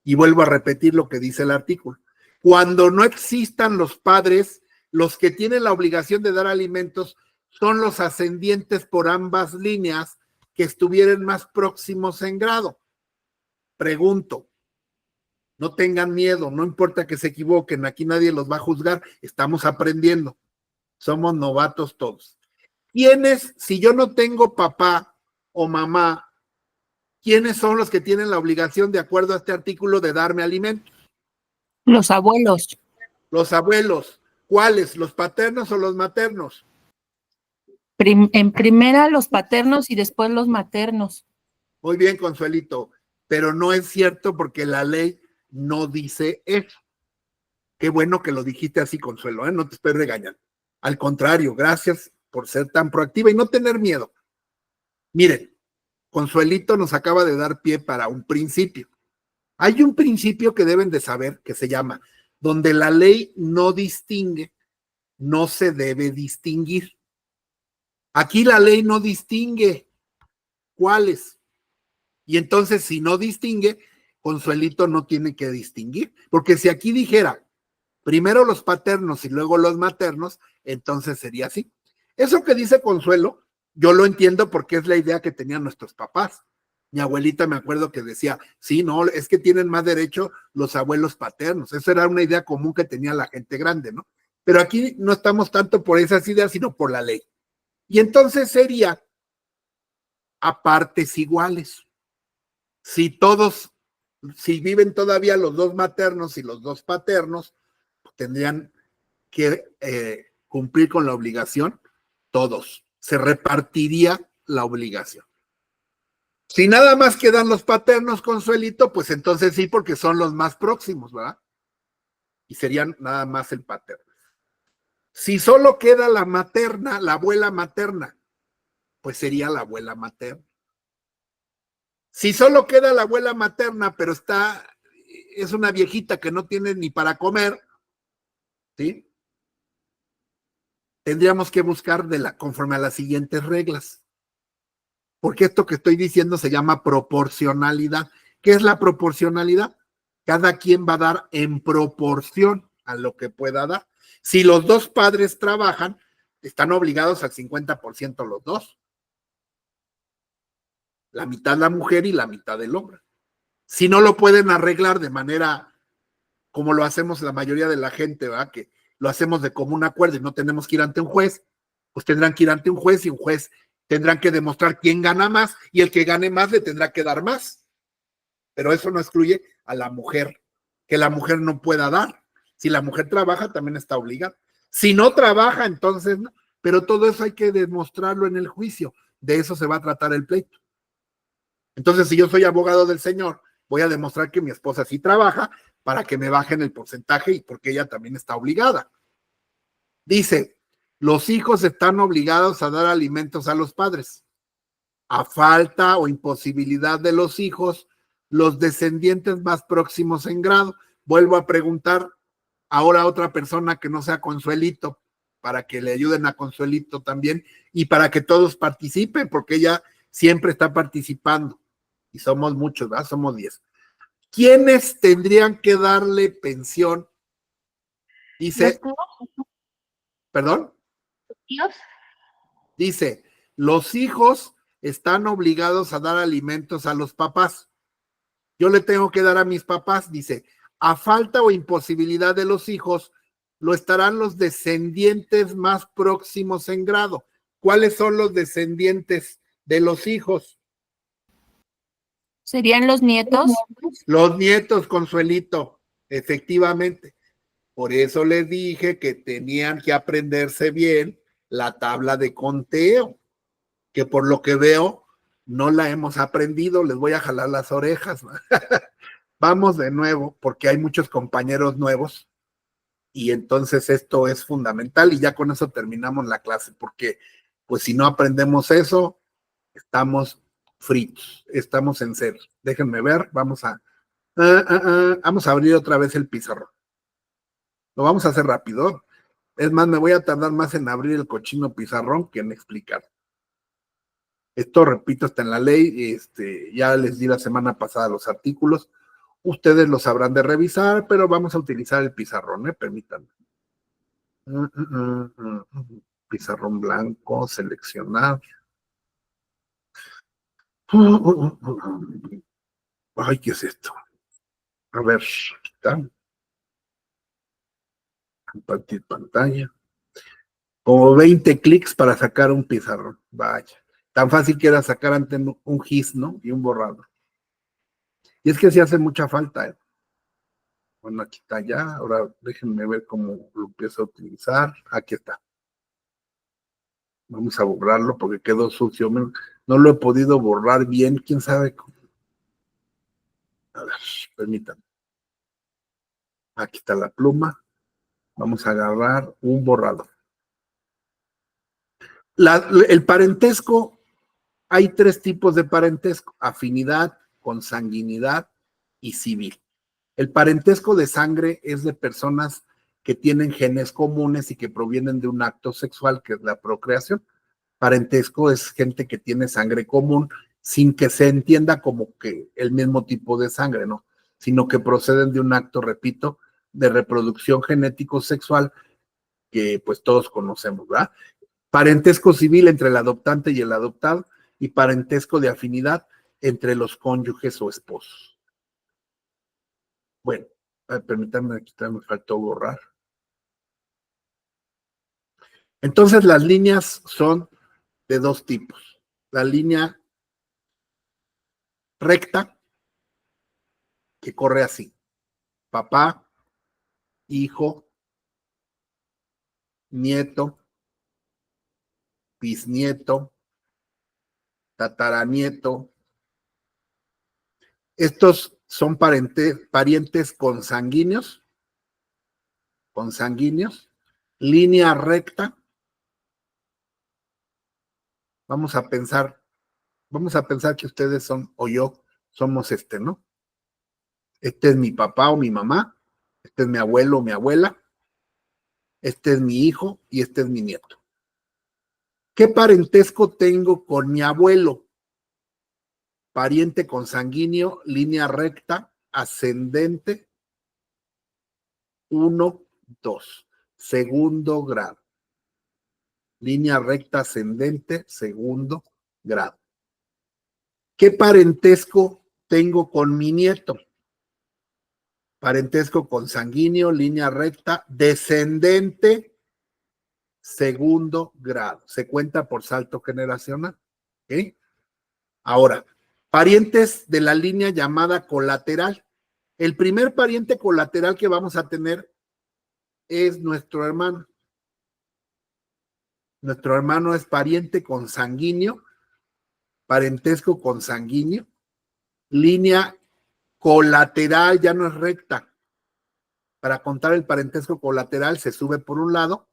y vuelvo a repetir lo que dice el artículo. Cuando no existan los padres, los que tienen la obligación de dar alimentos son los ascendientes por ambas líneas que estuvieran más próximos en grado. Pregunto, no tengan miedo, no importa que se equivoquen, aquí nadie los va a juzgar, estamos aprendiendo, somos novatos todos. ¿Quiénes, si yo no tengo papá o mamá, quiénes son los que tienen la obligación, de acuerdo a este artículo, de darme alimentos? Los abuelos. Los abuelos. ¿Cuáles? ¿Los paternos o los maternos? En primera los paternos y después los maternos. Muy bien, Consuelito, pero no es cierto porque la ley no dice eso. Qué bueno que lo dijiste así, Consuelo, ¿eh? No te estoy regañando. Al contrario, gracias por ser tan proactiva y no tener miedo. Miren, Consuelito nos acaba de dar pie para un principio. Hay un principio que deben de saber que se llama, donde la ley no distingue, no se debe distinguir. Aquí la ley no distingue cuáles. Y entonces, si no distingue, Consuelito no tiene que distinguir. Porque si aquí dijera primero los paternos y luego los maternos, entonces sería así. Eso que dice Consuelo, yo lo entiendo porque es la idea que tenían nuestros papás. Mi abuelita me acuerdo que decía, sí, no, es que tienen más derecho los abuelos paternos. Eso era una idea común que tenía la gente grande, ¿no? Pero aquí no estamos tanto por esas ideas, sino por la ley. Y entonces sería a partes iguales. Si viven todavía los dos maternos y los dos paternos, tendrían que cumplir con la obligación todos. Se repartiría la obligación. Si nada más quedan los paternos, Consuelito, pues entonces sí, porque son los más próximos, ¿verdad? Y serían nada más el paterno. Si solo queda la materna, la abuela materna, pues sería la abuela materna. Si solo queda la abuela materna, pero es una viejita que no tiene ni para comer, ¿sí? Tendríamos que buscar conforme a las siguientes reglas. Porque esto que estoy diciendo se llama proporcionalidad. ¿Qué es la proporcionalidad? Cada quien va a dar en proporción a lo que pueda dar. Si los dos padres trabajan, están obligados al 50% los dos. La mitad la mujer y la mitad el hombre. Si no lo pueden arreglar de manera como lo hacemos la mayoría de la gente, ¿verdad? Que lo hacemos de común acuerdo y no tenemos que ir ante un juez, pues tendrán que ir ante un juez y un juez tendrán que demostrar quién gana más y el que gane más le tendrá que dar más. Pero eso no excluye a la mujer, que la mujer no pueda dar. Si la mujer trabaja, también está obligada. Si no trabaja, entonces no. Pero todo eso hay que demostrarlo en el juicio. De eso se va a tratar el pleito. Entonces, si yo soy abogado del señor, voy a demostrar que mi esposa sí trabaja para que me bajen el porcentaje y porque ella también está obligada. Dice, los hijos están obligados a dar alimentos a los padres. A falta o imposibilidad de los hijos, los descendientes más próximos en grado. Vuelvo a preguntar ahora a otra persona que no sea Consuelito, para que le ayuden a Consuelito también y para que todos participen, porque ella siempre está participando. Y somos muchos, ¿verdad? Somos 10. ¿Quiénes tendrían que darle pensión? Dice, ¿perdón? ¿Tíos? Dice, los hijos están obligados a dar alimentos a los papás. yo le tengo que dar a mis papás, dice, a falta o imposibilidad de los hijos, lo estarán los descendientes más próximos en grado. ¿Cuáles son los descendientes de los hijos? ¿Serían los nietos? Los nietos, Consuelito, efectivamente. Por eso les dije que tenían que aprenderse bien la tabla de conteo, que por lo que veo no la hemos aprendido, les voy a jalar las orejas. Vamos de nuevo, porque hay muchos compañeros nuevos y entonces esto es fundamental y ya con eso terminamos la clase, porque pues si no aprendemos eso, estamos fritos, estamos en cero. Déjenme ver, vamos a abrir otra vez el pizarrón. Lo vamos a hacer rápido. Es más, me voy a tardar más en abrir el cochino pizarrón que en explicar. Esto, repito, está en la ley. Ya les di la semana pasada los artículos. Ustedes los habrán de revisar, pero vamos a utilizar el pizarrón, permítanme. Pizarrón blanco, seleccionar. Ay, ¿qué es esto? A ver, aquí está. Compartir pantalla. Como 20 clics para sacar un pizarrón. Vaya. Tan fácil que era sacar antes un GIS, ¿no? Y un borrador. Y es que sí hace mucha falta. Bueno, aquí está ya. Ahora déjenme ver cómo lo empiezo a utilizar. Aquí está. Vamos a borrarlo porque quedó sucio. No lo he podido borrar bien. ¿Quién sabe cómo? A ver, permítanme. Aquí está la pluma. Vamos a agarrar un borrador. El parentesco, hay 3 tipos de parentesco: afinidad, consanguinidad y civil. El parentesco de sangre es de personas que tienen genes comunes y que provienen de un acto sexual, que es la procreación. Parentesco es gente que tiene sangre común sin que se entienda como que el mismo tipo de sangre, ¿no? Sino que proceden de un acto, repito, de reproducción genético sexual que pues todos conocemos, ¿verdad? Parentesco civil entre el adoptante y el adoptado, y parentesco de afinidad entre los cónyuges o esposos. Bueno, permítanme, aquí me faltó borrar. Entonces las líneas son de 2 tipos. La línea recta, que corre así: papá, hijo, nieto, bisnieto, tataranieto. Estos son parientes consanguíneos, línea recta. Vamos a pensar que ustedes son, o yo, somos ¿no? Este es mi papá o mi mamá, este es mi abuelo o mi abuela, este es mi hijo y este es mi nieto. ¿Qué parentesco tengo con mi abuelo? Pariente consanguíneo, línea recta, ascendente, 1, 2, segundo grado. Línea recta ascendente, segundo grado. ¿Qué parentesco tengo con mi nieto? Parentesco consanguíneo, línea recta, descendente, segundo grado. Se cuenta por salto generacional. ¿Okay? Ahora, parientes de la línea llamada colateral. El primer pariente colateral que vamos a tener es nuestro hermano. Nuestro hermano es pariente consanguíneo, parentesco consanguíneo, línea colateral, ya no es recta. Para contar el parentesco colateral se sube por un lado,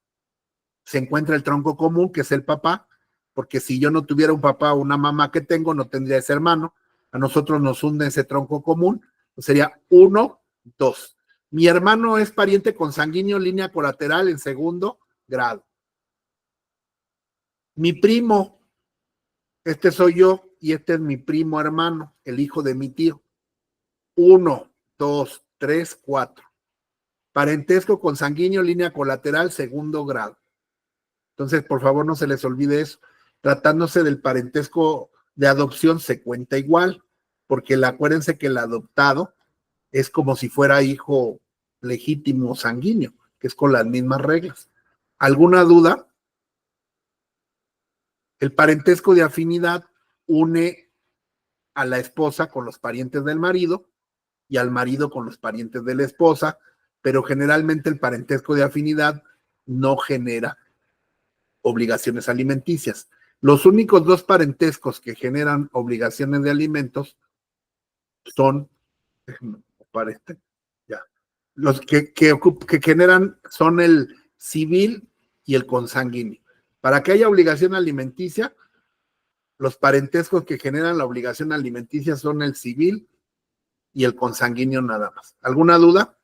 se encuentra el tronco común, que es el papá, porque si yo no tuviera un papá o una mamá que tengo, no tendría ese hermano. A nosotros nos hunde ese tronco común, sería 1, 2. Mi hermano es pariente consanguíneo, línea colateral en segundo grado. Mi primo, este soy yo y este es mi primo hermano, el hijo de mi tío. 1, 2, 3, 4. Parentesco consanguíneo, línea colateral, segundo grado. Entonces, por favor, no se les olvide eso. Tratándose del parentesco de adopción, se cuenta igual. porque acuérdense que el adoptado es como si fuera hijo legítimo sanguíneo, que es con las mismas reglas. ¿Alguna duda? El parentesco de afinidad une a la esposa con los parientes del marido y al marido con los parientes de la esposa, pero generalmente el parentesco de afinidad no genera obligaciones alimenticias. Los únicos dos parentescos que generan obligaciones de alimentos son, los que generan son el civil y el consanguíneo. Para que haya obligación alimenticia, los parentescos que generan la obligación alimenticia son el civil y el consanguíneo nada más. ¿Alguna duda?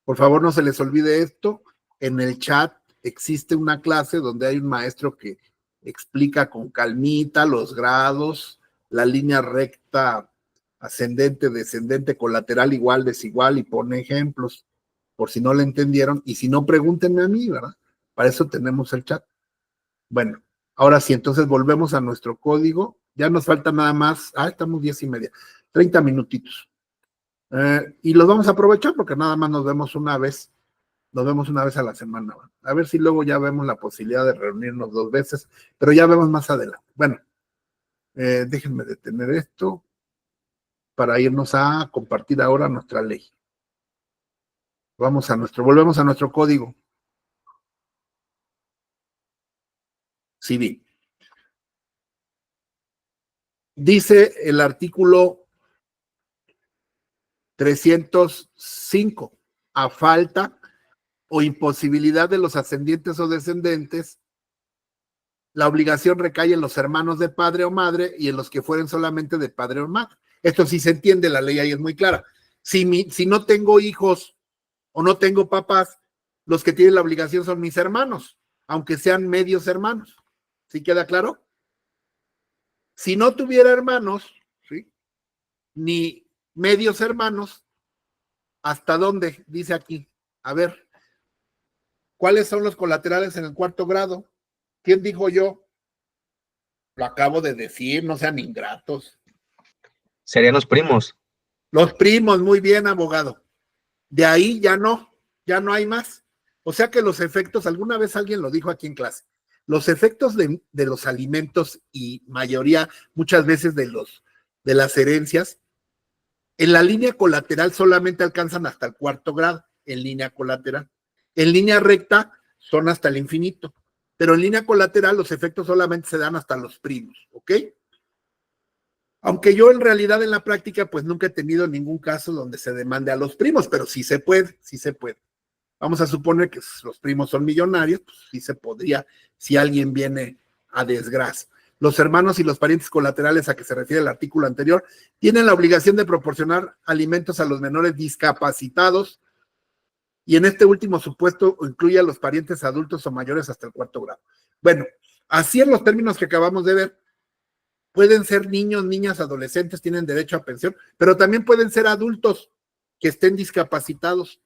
Por favor, no se les olvide esto. En el chat existe una clase donde hay un maestro que explica con calmita los grados, la línea recta, ascendente, descendente, colateral, igual, desigual, y pone ejemplos, por si no le entendieron, y si no, pregúntenme a mí, ¿verdad? Para eso tenemos el chat. Bueno, ahora sí, entonces volvemos a nuestro código. Ya nos falta nada más, estamos 10:30, 30 minutitos. Y los vamos a aprovechar porque nada más nos vemos una vez a la semana. ¿verdad? A ver si luego ya vemos la posibilidad de reunirnos 2 veces, pero ya vemos más adelante. Bueno, déjenme detener esto para irnos a compartir ahora nuestra ley. Volvemos a nuestro código civil. Dice el artículo 305, a falta o imposibilidad de los ascendientes o descendientes, la obligación recae en los hermanos de padre o madre y en los que fueren solamente de padre o madre. Esto sí se entiende, la ley ahí es muy clara. Si no tengo hijos o no tengo papás, los que tienen la obligación son mis hermanos, aunque sean medios hermanos. ¿Sí queda claro? Si no tuviera hermanos, ¿sí? Ni medios hermanos, ¿hasta dónde? Dice aquí. A ver, ¿cuáles son los colaterales en el 4º grado? ¿Quién dijo yo? Lo acabo de decir, no sean ingratos. Serían los primos. Los primos, muy bien, abogado. De ahí ya no hay más. O sea que los efectos, alguna vez alguien lo dijo aquí en clase, los efectos de los alimentos y muchas veces de las herencias, en la línea colateral solamente alcanzan hasta el 4º grado, en línea colateral. En línea recta son hasta el infinito, pero en línea colateral los efectos solamente se dan hasta los primos, ¿ok? Aunque yo en realidad en la práctica pues nunca he tenido ningún caso donde se demande a los primos, pero sí se puede, sí se puede. Vamos a suponer que los primos son millonarios, pues sí se podría si alguien viene a desgracia. Los hermanos y los parientes colaterales a que se refiere el artículo anterior tienen la obligación de proporcionar alimentos a los menores discapacitados y en este último supuesto incluye a los parientes adultos o mayores hasta el 4º grado. Bueno, así en los términos que acabamos de ver, pueden ser niños, niñas, adolescentes, tienen derecho a pensión, pero también pueden ser adultos que estén discapacitados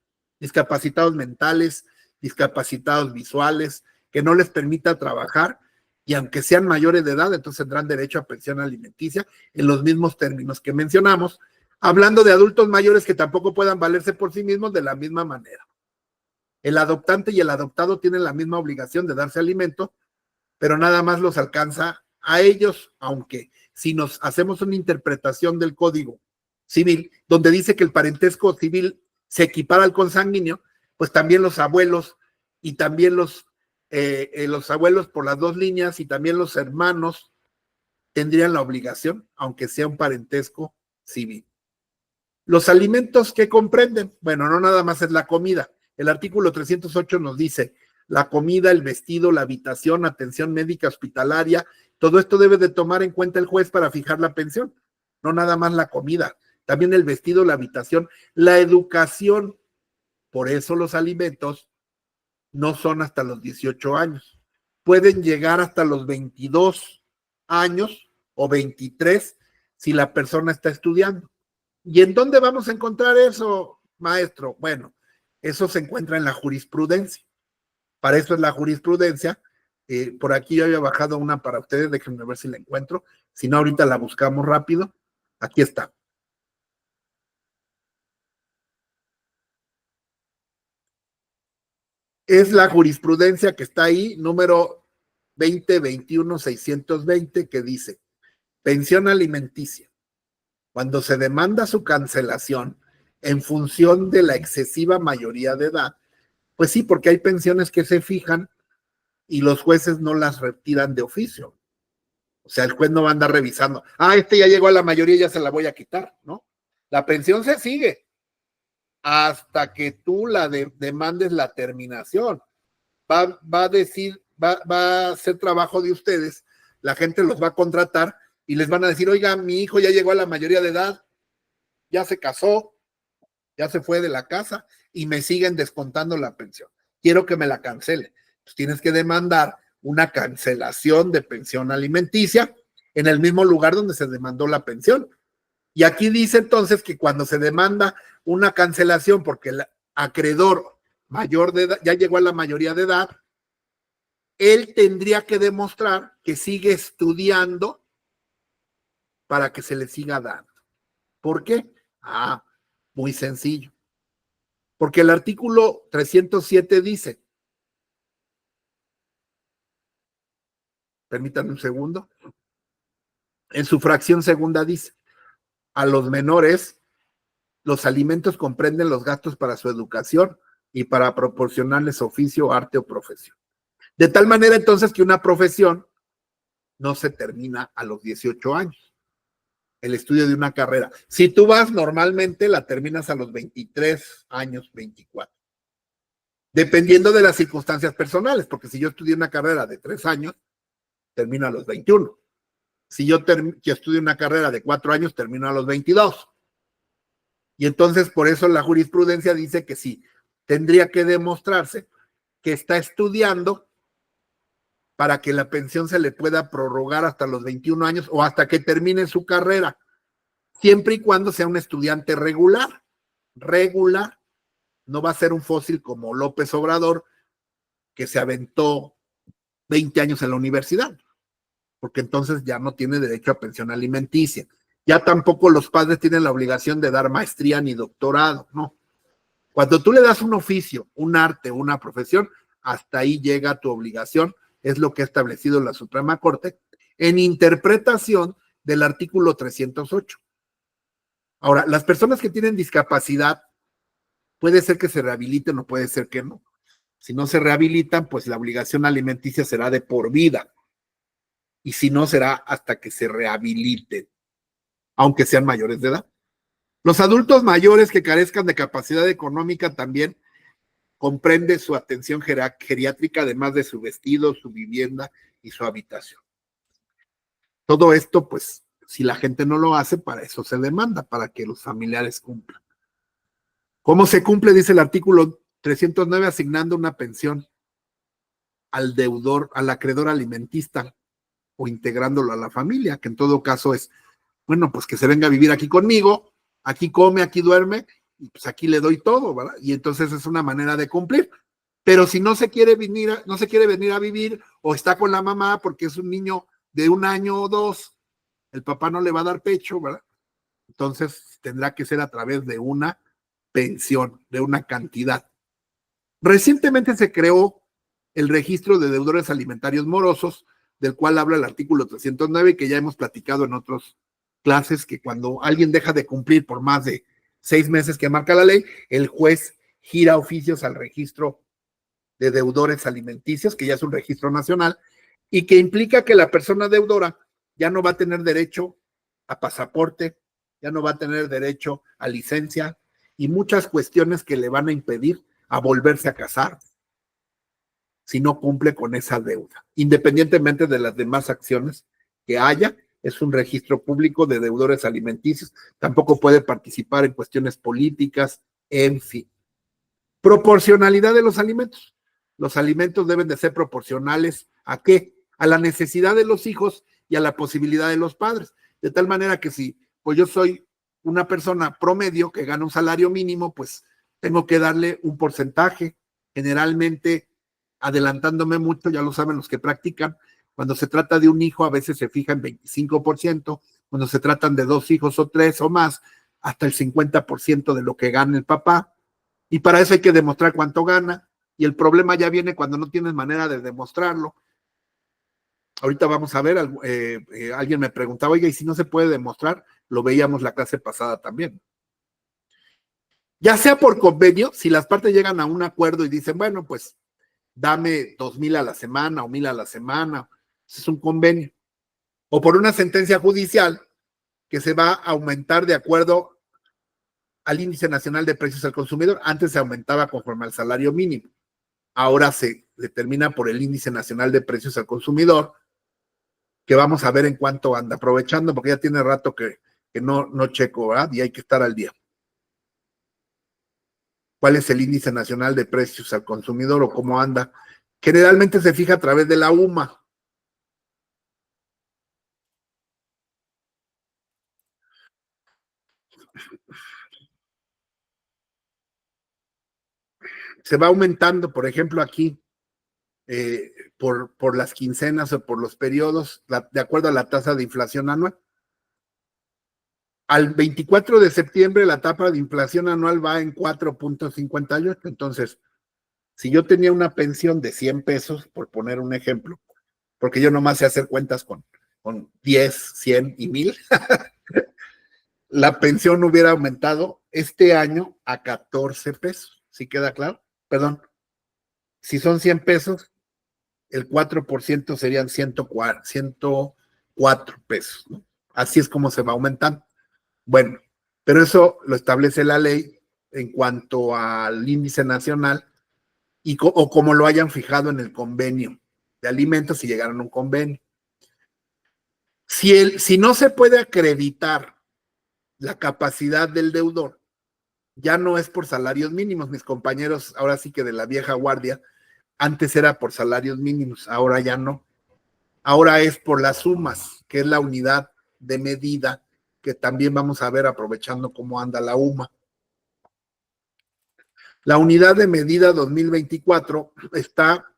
mentales, discapacitados visuales, que no les permita trabajar, y aunque sean mayores de edad, entonces tendrán derecho a pensión alimenticia en los mismos términos que mencionamos, hablando de adultos mayores que tampoco puedan valerse por sí mismos de la misma manera. El adoptante y el adoptado tienen la misma obligación de darse alimento, pero nada más los alcanza a ellos, aunque si nos hacemos una interpretación del Código Civil, donde dice que el parentesco civil se equipara al consanguíneo, pues también los abuelos y también los abuelos por las 2 líneas y también los hermanos tendrían la obligación, aunque sea un parentesco civil. Los alimentos que comprenden, bueno, no nada más es la comida. El artículo 308 nos dice la comida, el vestido, la habitación, atención médica hospitalaria, todo esto debe de tomar en cuenta el juez para fijar la pensión, no nada más la comida, también el vestido, la habitación, la educación. Por eso los alimentos no son hasta los 18 años, pueden llegar hasta los 22 años o 23 si la persona está estudiando. ¿Y en dónde vamos a encontrar eso, maestro? Bueno, eso se encuentra en la jurisprudencia. Para eso es la jurisprudencia. Por aquí yo había bajado una para ustedes, déjenme ver si la encuentro. Si no, ahorita la buscamos rápido. Aquí está. Es la jurisprudencia que está ahí, número 2021-620, que dice, pensión alimenticia. Cuando se demanda su cancelación en función de la excesiva mayoría de edad, pues sí, porque hay pensiones que se fijan y los jueces no las retiran de oficio. O sea, el juez no va a andar revisando, este ya llegó a la mayoría, ya se la voy a quitar, ¿no? La pensión se sigue hasta que tú demandes la terminación. Va a decir, va a ser trabajo de ustedes, la gente los va a contratar y les van a decir, oiga, mi hijo ya llegó a la mayoría de edad, ya se casó, ya se fue de la casa y me siguen descontando la pensión. Quiero que me la cancele. Pues tienes que demandar una cancelación de pensión alimenticia en el mismo lugar donde se demandó la pensión. Y aquí dice entonces que cuando se demanda una cancelación porque el acreedor mayor de edad ya llegó a la mayoría de edad, él tendría que demostrar que sigue estudiando para que se le siga dando. ¿Por qué? Muy sencillo. Porque el artículo 307 dice, permítanme un segundo, en su fracción segunda dice, a los menores, los alimentos comprenden los gastos para su educación y para proporcionarles oficio, arte o profesión. De tal manera entonces que una profesión no se termina a los 18 años. El estudio de una carrera. Si tú vas normalmente, la terminas a los 23 años, 24. Dependiendo de las circunstancias personales, porque si yo estudié una carrera de 3 años, termino a los 21. Si yo estudio una carrera de 4 años, termino a los 22. Y entonces, por eso la jurisprudencia dice que sí, tendría que demostrarse que está estudiando para que la pensión se le pueda prorrogar hasta los 21 años o hasta que termine su carrera, siempre y cuando sea un estudiante regular. Regular, no va a ser un fósil como López Obrador, que se aventó 20 años en la universidad, porque entonces ya no tiene derecho a pensión alimenticia. Ya tampoco los padres tienen la obligación de dar maestría ni doctorado, no. Cuando tú le das un oficio, un arte, una profesión, hasta ahí llega tu obligación. Es lo que ha establecido la Suprema Corte en interpretación del artículo 308. Ahora, las personas que tienen discapacidad, puede ser que se rehabiliten o puede ser que no. Si no se rehabilitan, pues la obligación alimenticia será de por vida. Y si no, será hasta que se rehabiliten, aunque sean mayores de edad. Los adultos mayores que carezcan de capacidad económica también comprende su atención geriátrica, además de su vestido, su vivienda y su habitación. Todo esto, pues, si la gente no lo hace, para eso se demanda, para que los familiares cumplan. ¿Cómo se cumple? Dice el artículo 309, asignando una pensión al deudor, al acreedor alimentista o integrándolo a la familia, que en todo caso es, bueno, pues que se venga a vivir aquí conmigo, aquí come, aquí duerme, y pues aquí le doy todo, ¿verdad? Y entonces es una manera de cumplir. Pero si no se quiere venir a vivir o está con la mamá porque es un niño de 1 año o 2, el papá no le va a dar pecho, ¿verdad? Entonces tendrá que ser a través de una pensión, de una cantidad. Recientemente se creó el registro de deudores alimentarios morosos, del cual habla el artículo 309, que ya hemos platicado en otras clases, que cuando alguien deja de cumplir por más de 6 meses que marca la ley, el juez gira oficios al registro de deudores alimenticios, que ya es un registro nacional, y que implica que la persona deudora ya no va a tener derecho a pasaporte, ya no va a tener derecho a licencia y muchas cuestiones que le van a impedir a volverse a casar si no cumple con esa deuda, independientemente de las demás acciones que haya. Es un registro público de deudores alimenticios, tampoco puede participar en cuestiones políticas, en fin. Proporcionalidad de los alimentos. Los alimentos deben de ser proporcionales ¿a qué? A la necesidad de los hijos y a la posibilidad de los padres. De tal manera que si pues yo soy una persona promedio que gana un salario mínimo, pues tengo que darle un porcentaje, generalmente adelantándome mucho, ya lo saben los que practican, cuando se trata de un hijo a veces se fija en 25%, cuando se tratan de 2 hijos o 3 o más, hasta el 50% de lo que gana el papá. Y para eso hay que demostrar cuánto gana. Y el problema ya viene cuando no tienes manera de demostrarlo. Ahorita vamos a ver, alguien me preguntaba, oiga, ¿y si no se puede demostrar? Lo veíamos la clase pasada también. Ya sea por convenio, si las partes llegan a un acuerdo y dicen, bueno, pues dame 2,000 a la semana o 1,000 a la semana, es un convenio. O por una sentencia judicial que se va a aumentar de acuerdo al índice nacional de precios al consumidor. Antes se aumentaba conforme al salario mínimo. Ahora se determina por el índice nacional de precios al consumidor, que vamos a ver en cuánto anda, aprovechando porque ya tiene rato que no checo, ¿verdad? Y hay que estar al día. ¿Cuál es el índice nacional de precios al consumidor o cómo anda? Generalmente se fija a través de la UMA. Se va aumentando, por ejemplo, aquí, por las quincenas o por los periodos, de acuerdo a la tasa de inflación anual. Al 24 de septiembre la tasa de inflación anual va en 4.58. Entonces, si yo tenía una pensión de 100 pesos, por poner un ejemplo, porque yo nomás sé hacer cuentas con 10, 100 y 1,000, la pensión hubiera aumentado este año a 14 pesos. ¿Sí queda claro? Perdón. Si son 100 pesos, el 4% serían 104 pesos, ¿no? Así es como se va aumentando. Bueno, pero eso lo establece la ley en cuanto al índice nacional o como lo hayan fijado en el convenio de alimentos si llegaron a un convenio. Si no se puede acreditar la capacidad del deudor, ya no es por salarios mínimos. Mis compañeros, ahora sí que de la vieja guardia, antes era por salarios mínimos, ahora ya no. Ahora es por las sumas, que es la unidad de medida, que también vamos a ver aprovechando cómo anda la UMA. La unidad de medida 2024 está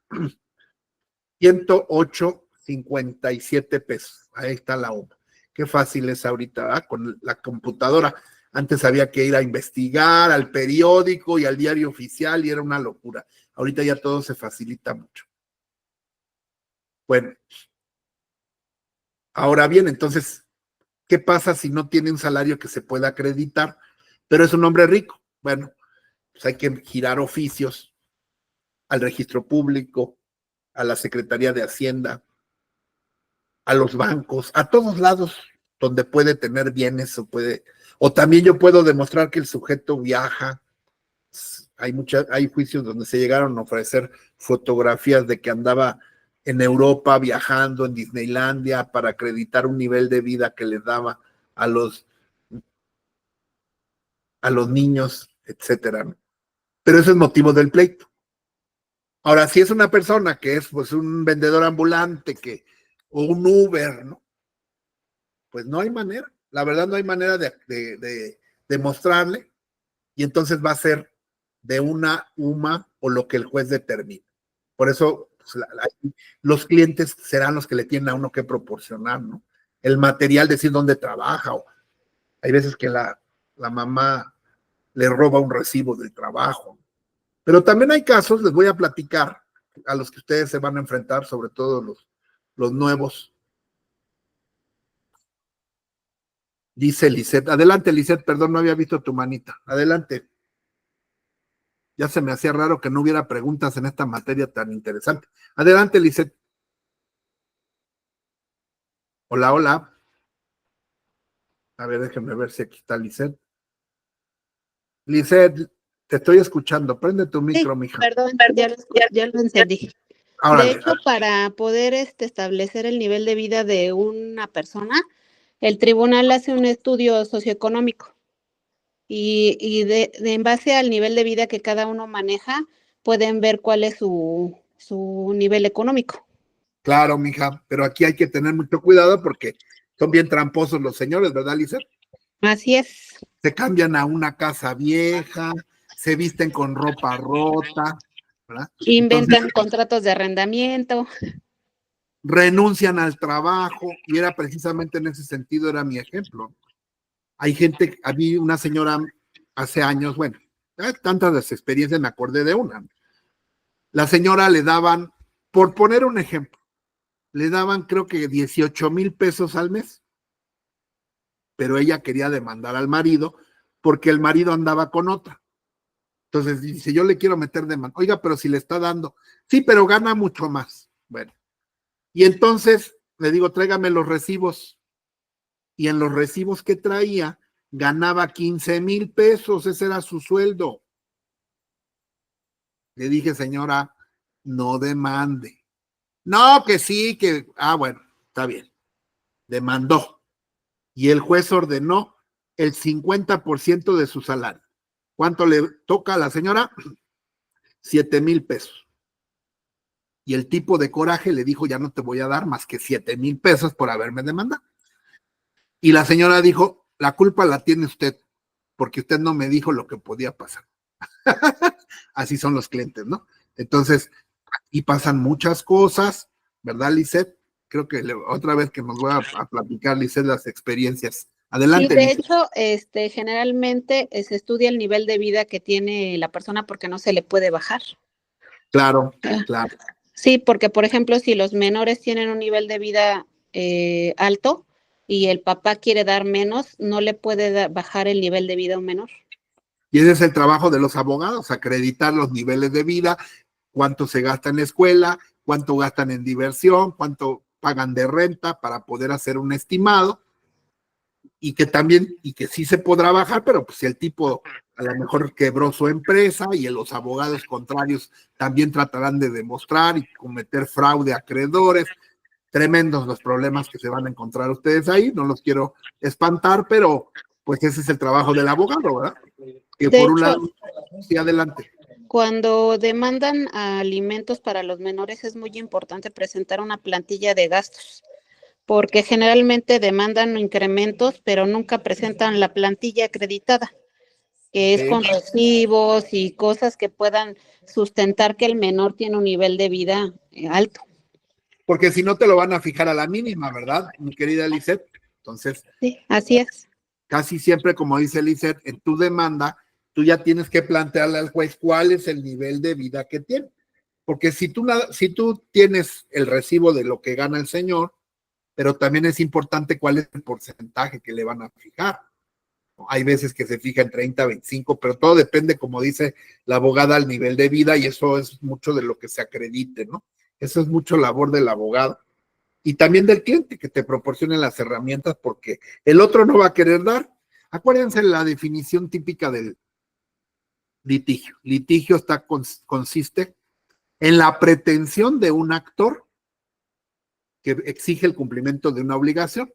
108.57 pesos. Ahí está la UMA. Qué fácil es ahorita, con la computadora. Antes había que ir a investigar al periódico y al diario oficial y era una locura. Ahorita ya todo se facilita mucho. Bueno, ahora bien, entonces, ¿qué pasa si no tiene un salario que se pueda acreditar, pero es un hombre rico? Bueno, pues hay que girar oficios al registro público, a la Secretaría de Hacienda, a los bancos, a todos lados donde puede tener bienes o también yo puedo demostrar que el sujeto viaja. Hay juicios donde se llegaron a ofrecer fotografías de que andaba en Europa viajando, en Disneylandia, para acreditar un nivel de vida que les daba a los niños, etcétera, ¿no? Pero eso es motivo del pleito. Ahora, si es una persona que es pues un vendedor ambulante o un Uber, ¿no? Pues no hay manera, la verdad no hay manera de demostrarle, y entonces va a ser de una UMA o lo que el juez determine. Por eso pues, los clientes serán los que le tienen a uno que proporcionar, ¿no? El material, decir dónde trabaja, o hay veces que la mamá le roba un recibo del trabajo. Pero también hay casos, les voy a platicar, a los que ustedes se van a enfrentar, sobre todo los nuevos. Dice Lisette. Adelante, Lisette, perdón, no había visto tu manita. Adelante. Ya se me hacía raro que no hubiera preguntas en esta materia tan interesante. Adelante, Lisette. Hola, hola. A ver, déjenme ver si aquí está Lisette. Lisette, te estoy escuchando. Prende tu micro, mija. Perdón, ya lo encendí. Órale. De hecho, para poder establecer el nivel de vida de una persona, el tribunal hace un estudio socioeconómico y en base al nivel de vida que cada uno maneja, pueden ver cuál es su nivel económico. Claro, mija, pero aquí hay que tener mucho cuidado porque son bien tramposos los señores, ¿verdad, Lisette? Así es. Se cambian a una casa vieja, se visten con ropa rota, ¿verdad? Inventan contratos de arrendamiento. renuncian al trabajo, y era precisamente en ese sentido, era mi ejemplo. Hay gente, había una señora hace años, bueno, tantas las experiencias, me acordé de una. La señora le daban, por poner un ejemplo, le daban creo que 18,000 pesos al mes, pero ella quería demandar al marido porque el marido andaba con otra. Entonces dice, yo le quiero meter demanda. Oiga, pero si le está dando, sí, pero gana mucho más. Bueno, y entonces le digo, tráigame los recibos. Y en los recibos que traía, ganaba 15,000 pesos, ese era su sueldo. Le dije, señora, no demande. No, que sí, que, bueno, está bien. Demandó. Y el juez ordenó el 50% de su salario. ¿Cuánto le toca a la señora? 7,000 pesos. Y el tipo de coraje le dijo, ya no te voy a dar más que 7,000 pesos por haberme demandado. Y la señora dijo, la culpa la tiene usted, porque usted no me dijo lo que podía pasar. Así son los clientes, ¿no? Entonces, aquí pasan muchas cosas, ¿verdad, Lisette? Creo que otra vez que nos voy a platicar, Lisette, las experiencias. Adelante. Sí, de Lisette. hecho, generalmente se estudia el nivel de vida que tiene la persona porque no se le puede bajar. Claro, claro. Sí, porque por ejemplo, si los menores tienen un nivel de vida alto y el papá quiere dar menos, no le puede bajar el nivel de vida a un menor. Y ese es el trabajo de los abogados, acreditar los niveles de vida, cuánto se gasta en la escuela, cuánto gastan en diversión, cuánto pagan de renta para poder hacer un estimado, y que también, y que sí se podrá bajar, pero pues si el tipo a lo mejor quebró su empresa y los abogados contrarios también tratarán de demostrar y cometer fraude a acreedores. Tremendos los problemas que se van a encontrar ustedes ahí, no los quiero espantar, pero pues ese es el trabajo del abogado, ¿verdad? Que De por un hecho, lado, sí, adelante. cuando demandan alimentos para los menores es muy importante presentar una plantilla de gastos, porque generalmente demandan incrementos, pero nunca presentan la plantilla acreditada, que es con recibos y cosas que puedan sustentar que el menor tiene un nivel de vida alto. Porque si no te lo van a fijar a la mínima, ¿verdad, mi querida Lisette? Entonces, sí, así es. Casi siempre, como dice Lisette, en tu demanda, tú ya tienes que plantearle al juez cuál es el nivel de vida que tiene. Porque si tú tienes el recibo de lo que gana el señor, pero también es importante cuál es el porcentaje que le van a fijar. Hay veces que se fija en 30, 25, pero todo depende, como dice la abogada, al nivel de vida, y eso es mucho de lo que se acredite, ¿no? Eso es mucho labor del abogado. Y también del cliente, que te proporcione las herramientas, porque el otro no va a querer dar. Acuérdense la definición típica del litigio. Litigio consiste en la pretensión de un actor que exige el cumplimiento de una obligación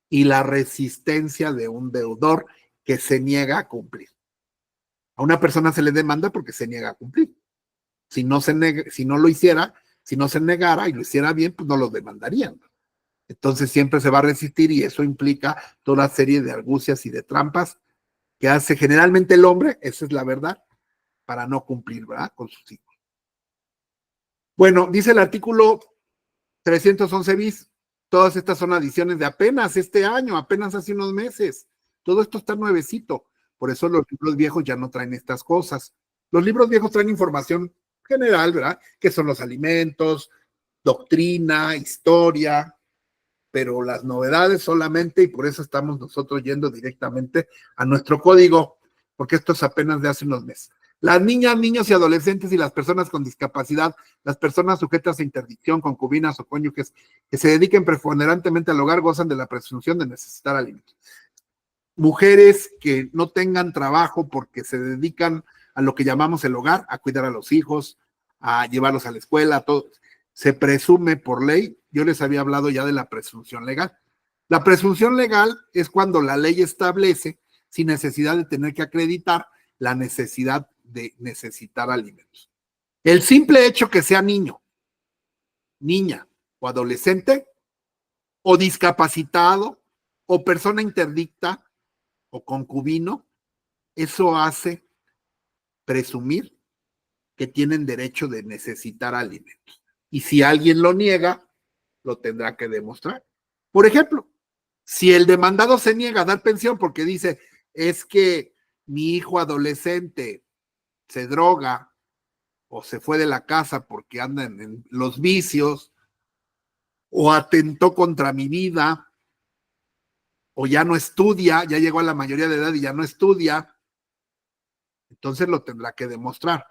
y la resistencia de un deudor que se niega a cumplir. A una persona se le demanda porque se niega a cumplir. Si no lo hiciera, si no se negara y lo hiciera bien, pues no lo demandarían. Entonces siempre se va a resistir, y eso implica toda serie de argucias y de trampas que hace generalmente el hombre, esa es la verdad, para no cumplir, ¿verdad?, con sus hijos. Bueno, dice el artículo 311 bis, todas estas son adiciones de apenas este año, apenas hace unos meses. Todo esto está nuevecito, por eso los libros viejos ya no traen estas cosas. Los libros viejos traen información general, ¿verdad?, que son los alimentos, doctrina, historia, pero las novedades solamente, y por eso estamos nosotros yendo directamente a nuestro código, porque esto es apenas de hace unos meses. Las niñas, niños y adolescentes y las personas con discapacidad, las personas sujetas a interdicción, concubinas o cónyuges que se dediquen preponderantemente al hogar gozan de la presunción de necesitar alimentos. Mujeres que no tengan trabajo porque se dedican a lo que llamamos el hogar, a cuidar a los hijos, a llevarlos a la escuela, todo. Se presume por ley, yo les había hablado ya de la presunción legal. La presunción legal es cuando la ley establece, sin necesidad de tener que acreditar, la necesidad de necesitar alimentos. El simple hecho que sea niño, niña o adolescente, o discapacitado, o persona interdicta, o concubino, eso hace presumir que tienen derecho de necesitar alimentos. Y si alguien lo niega, lo tendrá que demostrar. Por ejemplo, si el demandado se niega a dar pensión porque dice, es que mi hijo adolescente se droga o se fue de la casa porque anda en los vicios, o atentó contra mi vida, o ya no estudia, ya llegó a la mayoría de edad y ya no estudia, entonces lo tendrá que demostrar.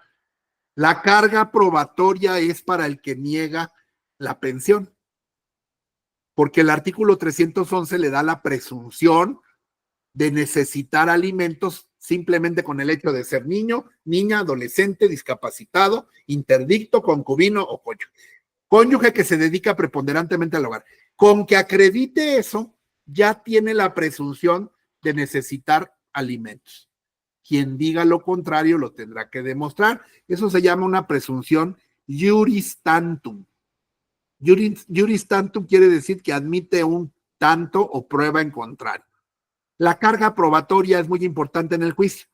La carga probatoria es para el que niega la pensión, porque el artículo 311 le da la presunción de necesitar alimentos simplemente con el hecho de ser niño, niña, adolescente, discapacitado, interdicto, concubino o cónyuge. Cónyuge que se dedica preponderantemente al hogar. Con que acredite eso, ya tiene la presunción de necesitar alimentos. Quien diga lo contrario lo tendrá que demostrar. Eso se llama una presunción iuris tantum. Iuris tantum quiere decir que admite un tanto o prueba en contrario. La carga probatoria es muy importante en el juicio.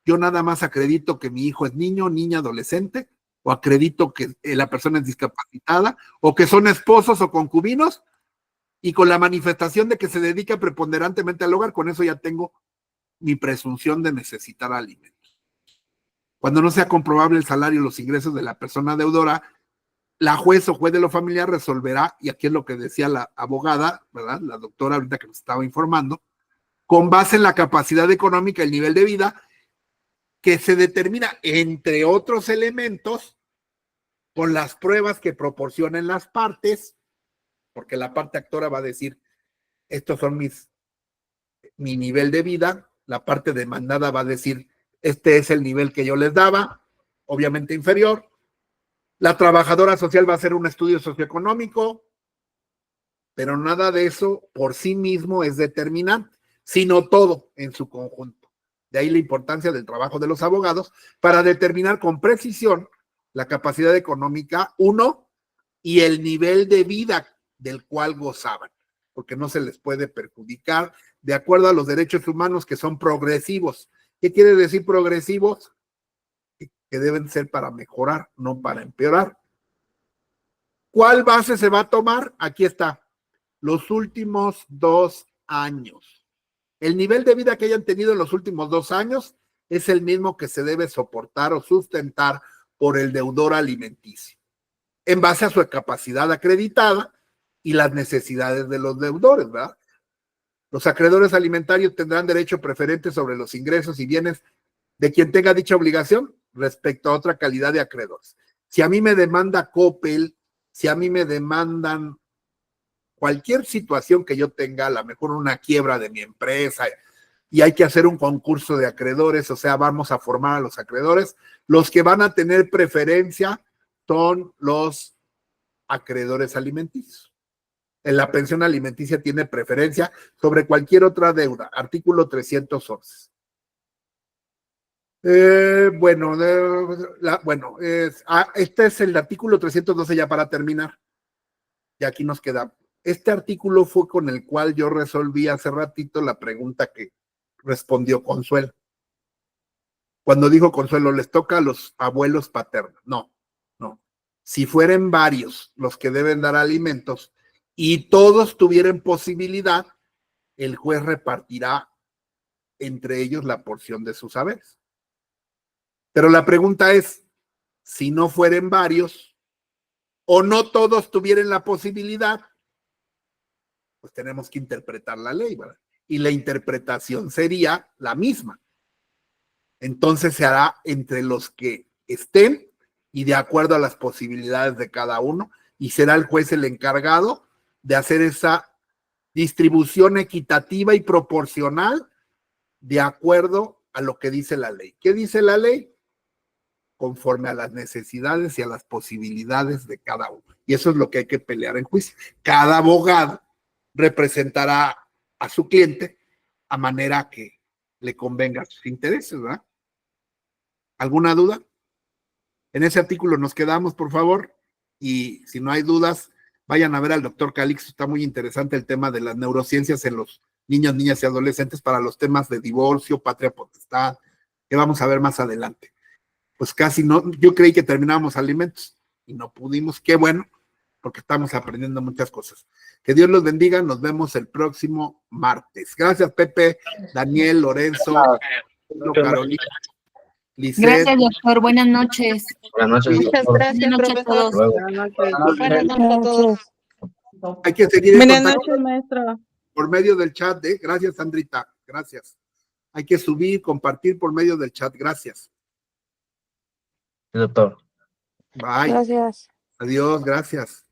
Yo nada más acredito que mi hijo es niño, niña, adolescente, o acredito que la persona es discapacitada, o que son esposos o concubinos, y con la manifestación de que se dedica preponderantemente al hogar, con eso ya tengo mi presunción de necesitar alimentos. Cuando no sea comprobable el salario y los ingresos de la persona deudora, la juez o juez de lo familiar resolverá, y aquí es lo que decía la abogada, ¿verdad? La doctora ahorita que nos estaba informando, con base en la capacidad económica, el nivel de vida, que se determina, entre otros elementos, con las pruebas que proporcionen las partes, porque la parte actora va a decir, estos son mi nivel de vida, la parte demandada va a decir, este es el nivel que yo les daba, obviamente inferior. La trabajadora social va a hacer un estudio socioeconómico, pero nada de eso por sí mismo es determinante, sino todo en su conjunto. De ahí la importancia del trabajo de los abogados para determinar con precisión la capacidad económica, uno, y el nivel de vida del cual gozaban, porque no se les puede perjudicar de acuerdo a los derechos humanos que son progresivos. ¿Qué quiere decir progresivos? Que deben ser para mejorar, no para empeorar. ¿Cuál base se va a tomar? Aquí está. Los últimos 2 años. El nivel de vida que hayan tenido en los últimos 2 años es el mismo que se debe soportar o sustentar por el deudor alimenticio, en base a su capacidad acreditada y las necesidades de los deudores, ¿verdad? Los acreedores alimentarios tendrán derecho preferente sobre los ingresos y bienes de quien tenga dicha obligación respecto a otra calidad de acreedores. Si a mí me demanda Coppel, si a mí me demandan cualquier situación que yo tenga, a lo mejor una quiebra de mi empresa, y hay que hacer un concurso de acreedores, o sea, vamos a formar a los acreedores, los que van a tener preferencia son los acreedores alimenticios. En la pensión alimenticia tiene preferencia sobre cualquier otra deuda, artículo 311. Este es el artículo 312 ya para terminar. Y aquí nos queda. Este artículo fue con el cual yo resolví hace ratito la pregunta que respondió Consuelo. Cuando dijo Consuelo, les toca a los abuelos paternos. No. Si fueren varios los que deben dar alimentos y todos tuvieran posibilidad, el juez repartirá entre ellos la porción de sus haberes. Pero la pregunta es, si no fueren varios o no todos tuvieran la posibilidad, pues tenemos que interpretar la ley, ¿verdad? Y la interpretación sería la misma. Entonces se hará entre los que estén y de acuerdo a las posibilidades de cada uno, y será el juez el encargado de hacer esa distribución equitativa y proporcional de acuerdo a lo que dice la ley. ¿Qué dice la ley? Conforme a las necesidades y a las posibilidades de cada uno. Y eso es lo que hay que pelear en juicio. Cada abogado representará a su cliente a manera que le convenga a sus intereses, ¿verdad? ¿Alguna duda? En ese artículo nos quedamos, por favor, y si no hay dudas, vayan a ver al doctor Calixto. Está muy interesante el tema de las neurociencias en los niños, niñas y adolescentes para los temas de divorcio, patria potestad, que vamos a ver más adelante. Pues casi no, yo creí que terminábamos alimentos y no pudimos, qué bueno, porque estamos aprendiendo muchas cosas. Que Dios los bendiga, nos vemos el próximo martes. Gracias, Pepe, Daniel, Lorenzo, Carolina, Lisette. Gracias, doctor. Buenas noches. Buenas noches. Muchas gracias, Buenas noches a profesor. todos. Buenas noches a todos. Hay que seguir en Buenas contacto noches, maestro. por medio del chat, ¿eh? Gracias, Sandrita. Gracias. Hay que subir, compartir por medio del chat. Gracias. Doctor. Bye. Gracias. Adiós, gracias.